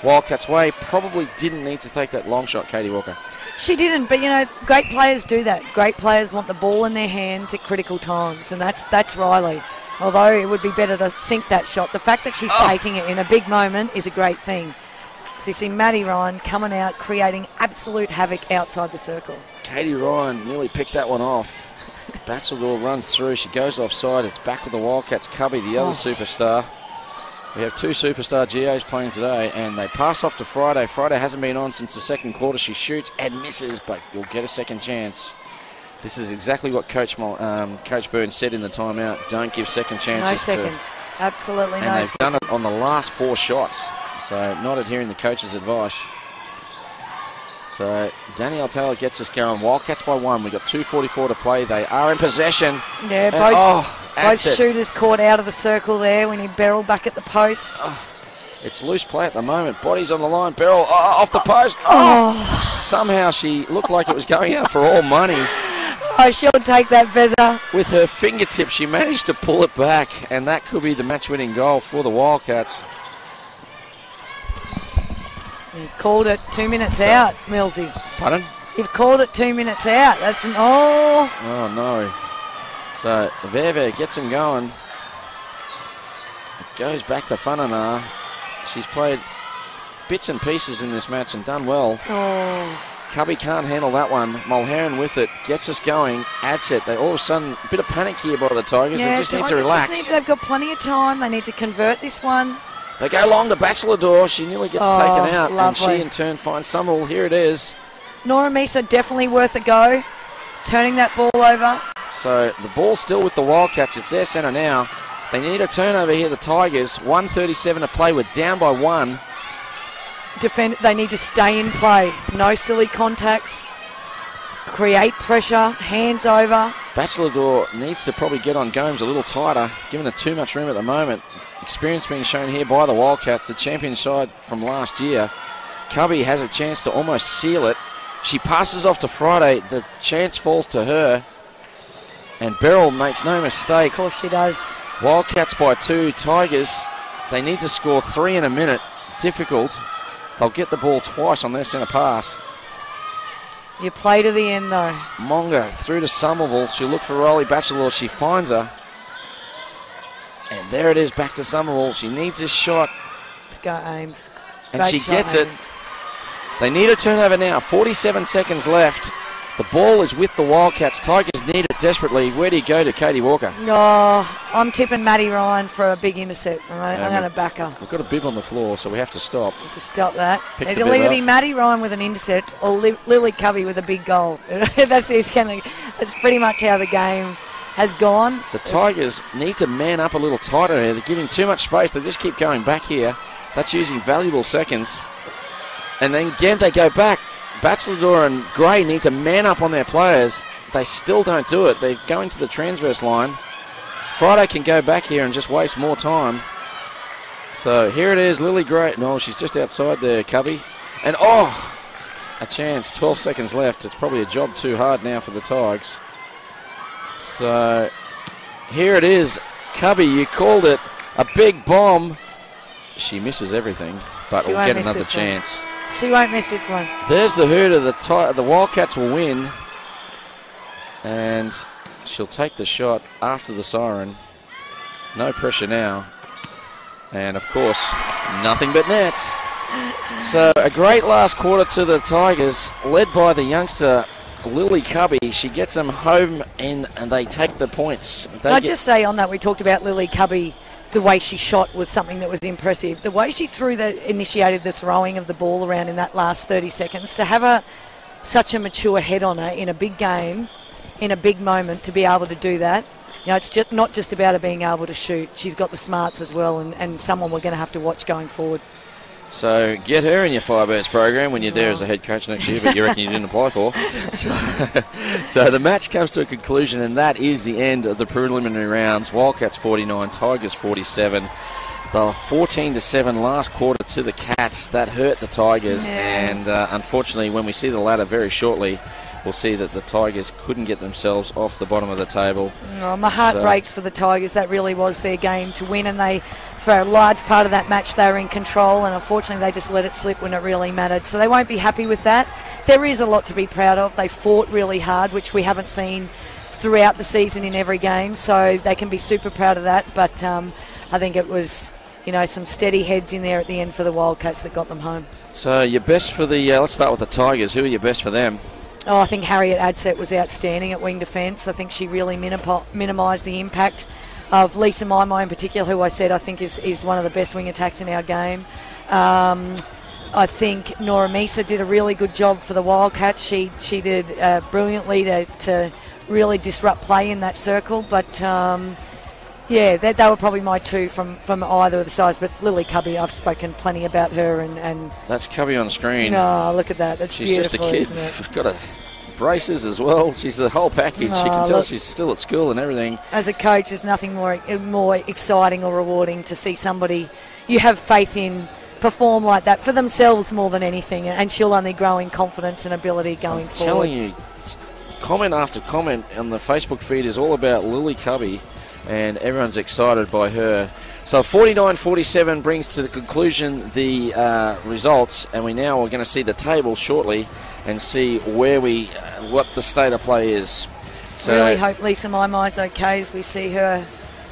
Wildcats' way. Probably didn't need to take that long shot, Katie Walker. She didn't, but, great players do that. Great players want the ball in their hands at critical times, and that's Riley. Although it would be better to sink that shot. The fact that she's taking it in a big moment is a great thing. So you see Maddie Ryan coming out, creating absolute havoc outside the circle. Katie Ryan nearly picked that one off. Bachelador runs through. She goes offside. It's back with the Wildcats. Cubby, the other superstar. We have 2 superstar GAs playing today, and they pass off to Friday. Friday hasn't been on since the second quarter. She shoots and misses, but you'll get a second chance. This is exactly what Coach Burns said in the timeout. Don't give second chances. No seconds. Absolutely no seconds. And they've done it on the last 4 shots. So not adhering to the coach's advice. So Danielle Taylor gets us going. Wildcats by 1. We've got 2:44 to play. They are in possession. Yeah, both shooters caught out of the circle there. We need Beryl back at the post. It's loose play at the moment. Bodies on the line. Beryl off the post. Somehow she looked like it was going out for all money. She'll take that, Beza. With her fingertips, she managed to pull it back, and that could be the match-winning goal for the Wildcats. You called it 2 minutes out, Millsy. Pardon? You've called it 2 minutes out. That's an Oh, no. So, Veve gets him going. It goes back to Fanana. She's played bits and pieces in this match and done well. Cubby can't handle that one. Mulherron with it. Gets us going. Adds it. They all of a sudden, a bit of panic here by the Tigers. They just need to relax. They've got plenty of time. They need to convert this one. They go long to Bachelador. She nearly gets taken out. Lovely. And she in turn finds Somerville. Here it is. Nora Misa definitely worth a go. Turning that ball over. So the ball's still with the Wildcats. It's their centre now. They need a turnover here, the Tigers. 1:37 to play. We're down by 1. They need to stay in play. No silly contacts. create pressure, hands over. Bachelor needs to probably get on Gomes a little tighter, giving it too much room at the moment. Experience being shown here by the Wildcats, the champion side from last year. Cubby has a chance to almost seal it. She passes off to Friday. The chance falls to her. And Beryl makes no mistake. Of course she does. Wildcats by 2. Tigers, they need to score 3 in a minute. Difficult. They'll get the ball twice on their centre pass. You play to the end, though. Monga through to Somerville. She'll look for Riley Bachelor. She finds her. And there it is, back to Somerville. She needs this shot. Let's go, Ames. And Great she shot, gets it. Ames. They need a turnover now. 47 seconds left. The ball is with the Wildcats. Tigers need it desperately. Where do you go to Katie Walker? No, I'm tipping Maddie Ryan for a big intercept. I'm going to back her. We've got a bib on the floor, so we have to stop. To stop that. Pick the It'll bib either up. be Maddie Ryan with an intercept or Lily Covey with a big goal. That's pretty much how the game has gone. The Tigers need to man up a little tighter here. They're giving too much space. They just keep going back here. That's using valuable seconds. And then again they go back. Bachelor and Gray need to man up on their players. They still don't do it. They're going to the transverse line. Friday can go back here and just waste more time. So here it is, Lily Gray. No, she's just outside there, Cubby. And a chance. 12 seconds left. It's probably a job too hard now for the Tigers. So here it is. Cubby, you called it a big bomb. She misses everything, but we'll get another chance. She won't miss this one. There's the hooter. The Wildcats will win. And she'll take the shot after the siren. No pressure now. And, of course, nothing but net. So a great last quarter to the Tigers, led by the youngster Lily Cubby. She gets them home and they take the points. Can I just say on that, we talked about Lily Cubby. The way she shot was something that was impressive. The way she initiated the throwing of the ball around in that last 30 seconds, to have such a mature head on her in a big game, in a big moment, to be able to do that. You know, it's just not just about her being able to shoot. She's got the smarts as well, and someone we're going to have to watch going forward. So get her in your Firebirds program when you're there as a head coach next year, but you reckon you didn't apply for. So the match comes to a conclusion, and that is the end of the preliminary rounds. Wildcats 49, Tigers 47. The 14-7 last quarter to the Cats, that hurt the Tigers, and unfortunately when we see the ladder very shortly, we'll see that the Tigers couldn't get themselves off the bottom of the table. Oh, my heart breaks for the Tigers. That really was their game to win, and for a large part of that match, they were in control, and unfortunately they just let it slip when it really mattered. So they won't be happy with that. There is a lot to be proud of. They fought really hard, which we haven't seen throughout the season in every game, so they can be super proud of that. But I think it was, some steady heads in there at the end for the Wildcats that got them home. So your best for the, let's start with the Tigers. Who are your best for them? Oh, I think Harriet Adsett was outstanding at wing defence. I think she really minimised the impact of Lisa Maimai in particular, who I said I think is one of the best wing attacks in our game. I think Nora Misa did a really good job for the Wildcats. She did brilliantly to really disrupt play in that circle. But, they were probably my two from either of the sides. But Lily Cubby, I've spoken plenty about her. And that's Cubby on screen. Oh, look at that. That's She's beautiful, just a kid. isn't it? Got a braces as well. She's the whole package. You can tell she's still at school and everything. As a coach, there's nothing more exciting or rewarding to see somebody you have faith in perform like that for themselves more than anything, and she'll only grow in confidence and ability going forward. I'm telling you, comment after comment on the Facebook feed is all about Lily Cubby, and everyone's excited by her. So 49-47 brings to the conclusion the results, and we now are going to see the table shortly and see what the state of play is. So really hope Lisa Maimai's okay as we see her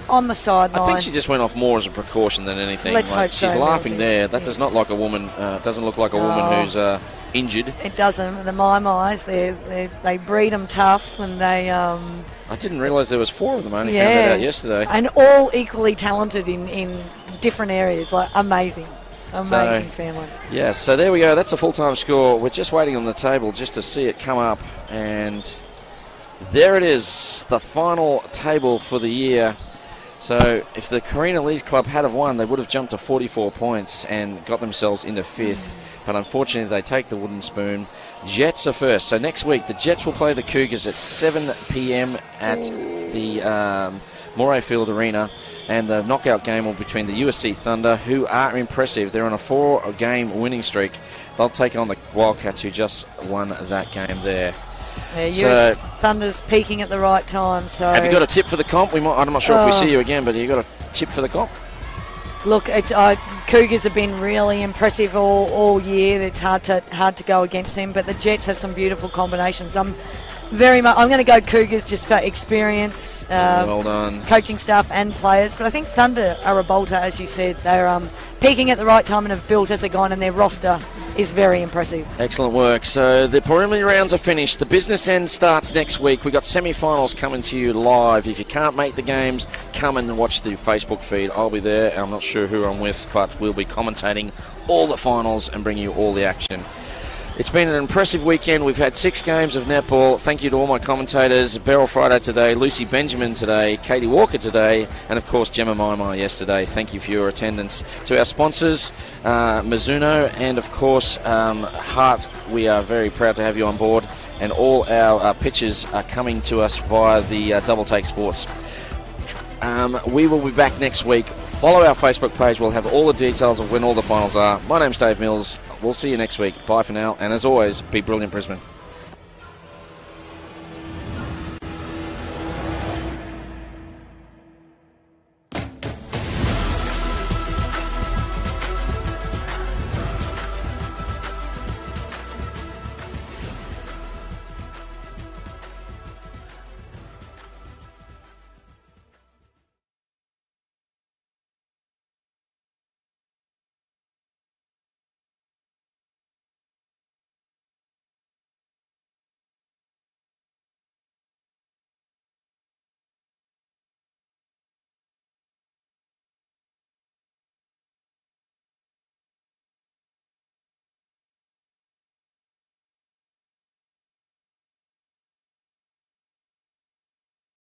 on the sideline. I think she just went off more as a precaution than anything. Let's hope so. She's laughing there. That does not like a woman. Doesn't look like a woman who's injured. It doesn't. The Maimais, they breed them tough, and they. I didn't realise there was 4 of them. I only found that out yesterday. And all equally talented in different areas. Like amazing family. Yeah. So there we go. That's a full-time score. We're just waiting on the table just to see it come up, and there it is, the final table for the year. So if the Carina Leeds Club had have won, they would have jumped to 44 points and got themselves into 5th. But unfortunately, they take the wooden spoon. Jets are first. So next week, the Jets will play the Cougars at 7 p.m. at the Moray Field Arena. And the knockout game will be between the USC Thunder, who are impressive. They're on a 4-game winning streak. They'll take on the Wildcats, who just won that game there. Yeah, US Thunder's peaking at the right time. So have you got a tip for the comp? I'm not sure if we see you again, but you got a tip for the comp? Look, Cougars have been really impressive all year. It's hard to go against them, but the Jets have some beautiful combinations. I'm going to go Cougars just for experience, well done, coaching staff and players. But I think Thunder are a bolter, as you said. They're peaking at the right time and have built as they've gone, and their roster is very impressive. Excellent work. So the preliminary rounds are finished. The business end starts next week. We've got semi-finals coming to you live. If you can't make the games, come and watch the Facebook feed. I'll be there. I'm not sure who I'm with, but we'll be commentating all the finals and bringing you all the action. It's been an impressive weekend. We've had 6 games of netball. Thank you to all my commentators. Beryl Friday today, Lucy Benjamin today, Katie Walker today, and of course Gemma Maimai yesterday. Thank you for your attendance. To our sponsors, Mizuno, and of course HART, we are very proud to have you on board. And all our pitches are coming to us via the Double Take Sports. We will be back next week. Follow our Facebook page. We'll have all the details of when all the finals are. My name's Dave Mills. We'll see you next week. Bye for now. And as always, be brilliant, Brisbane.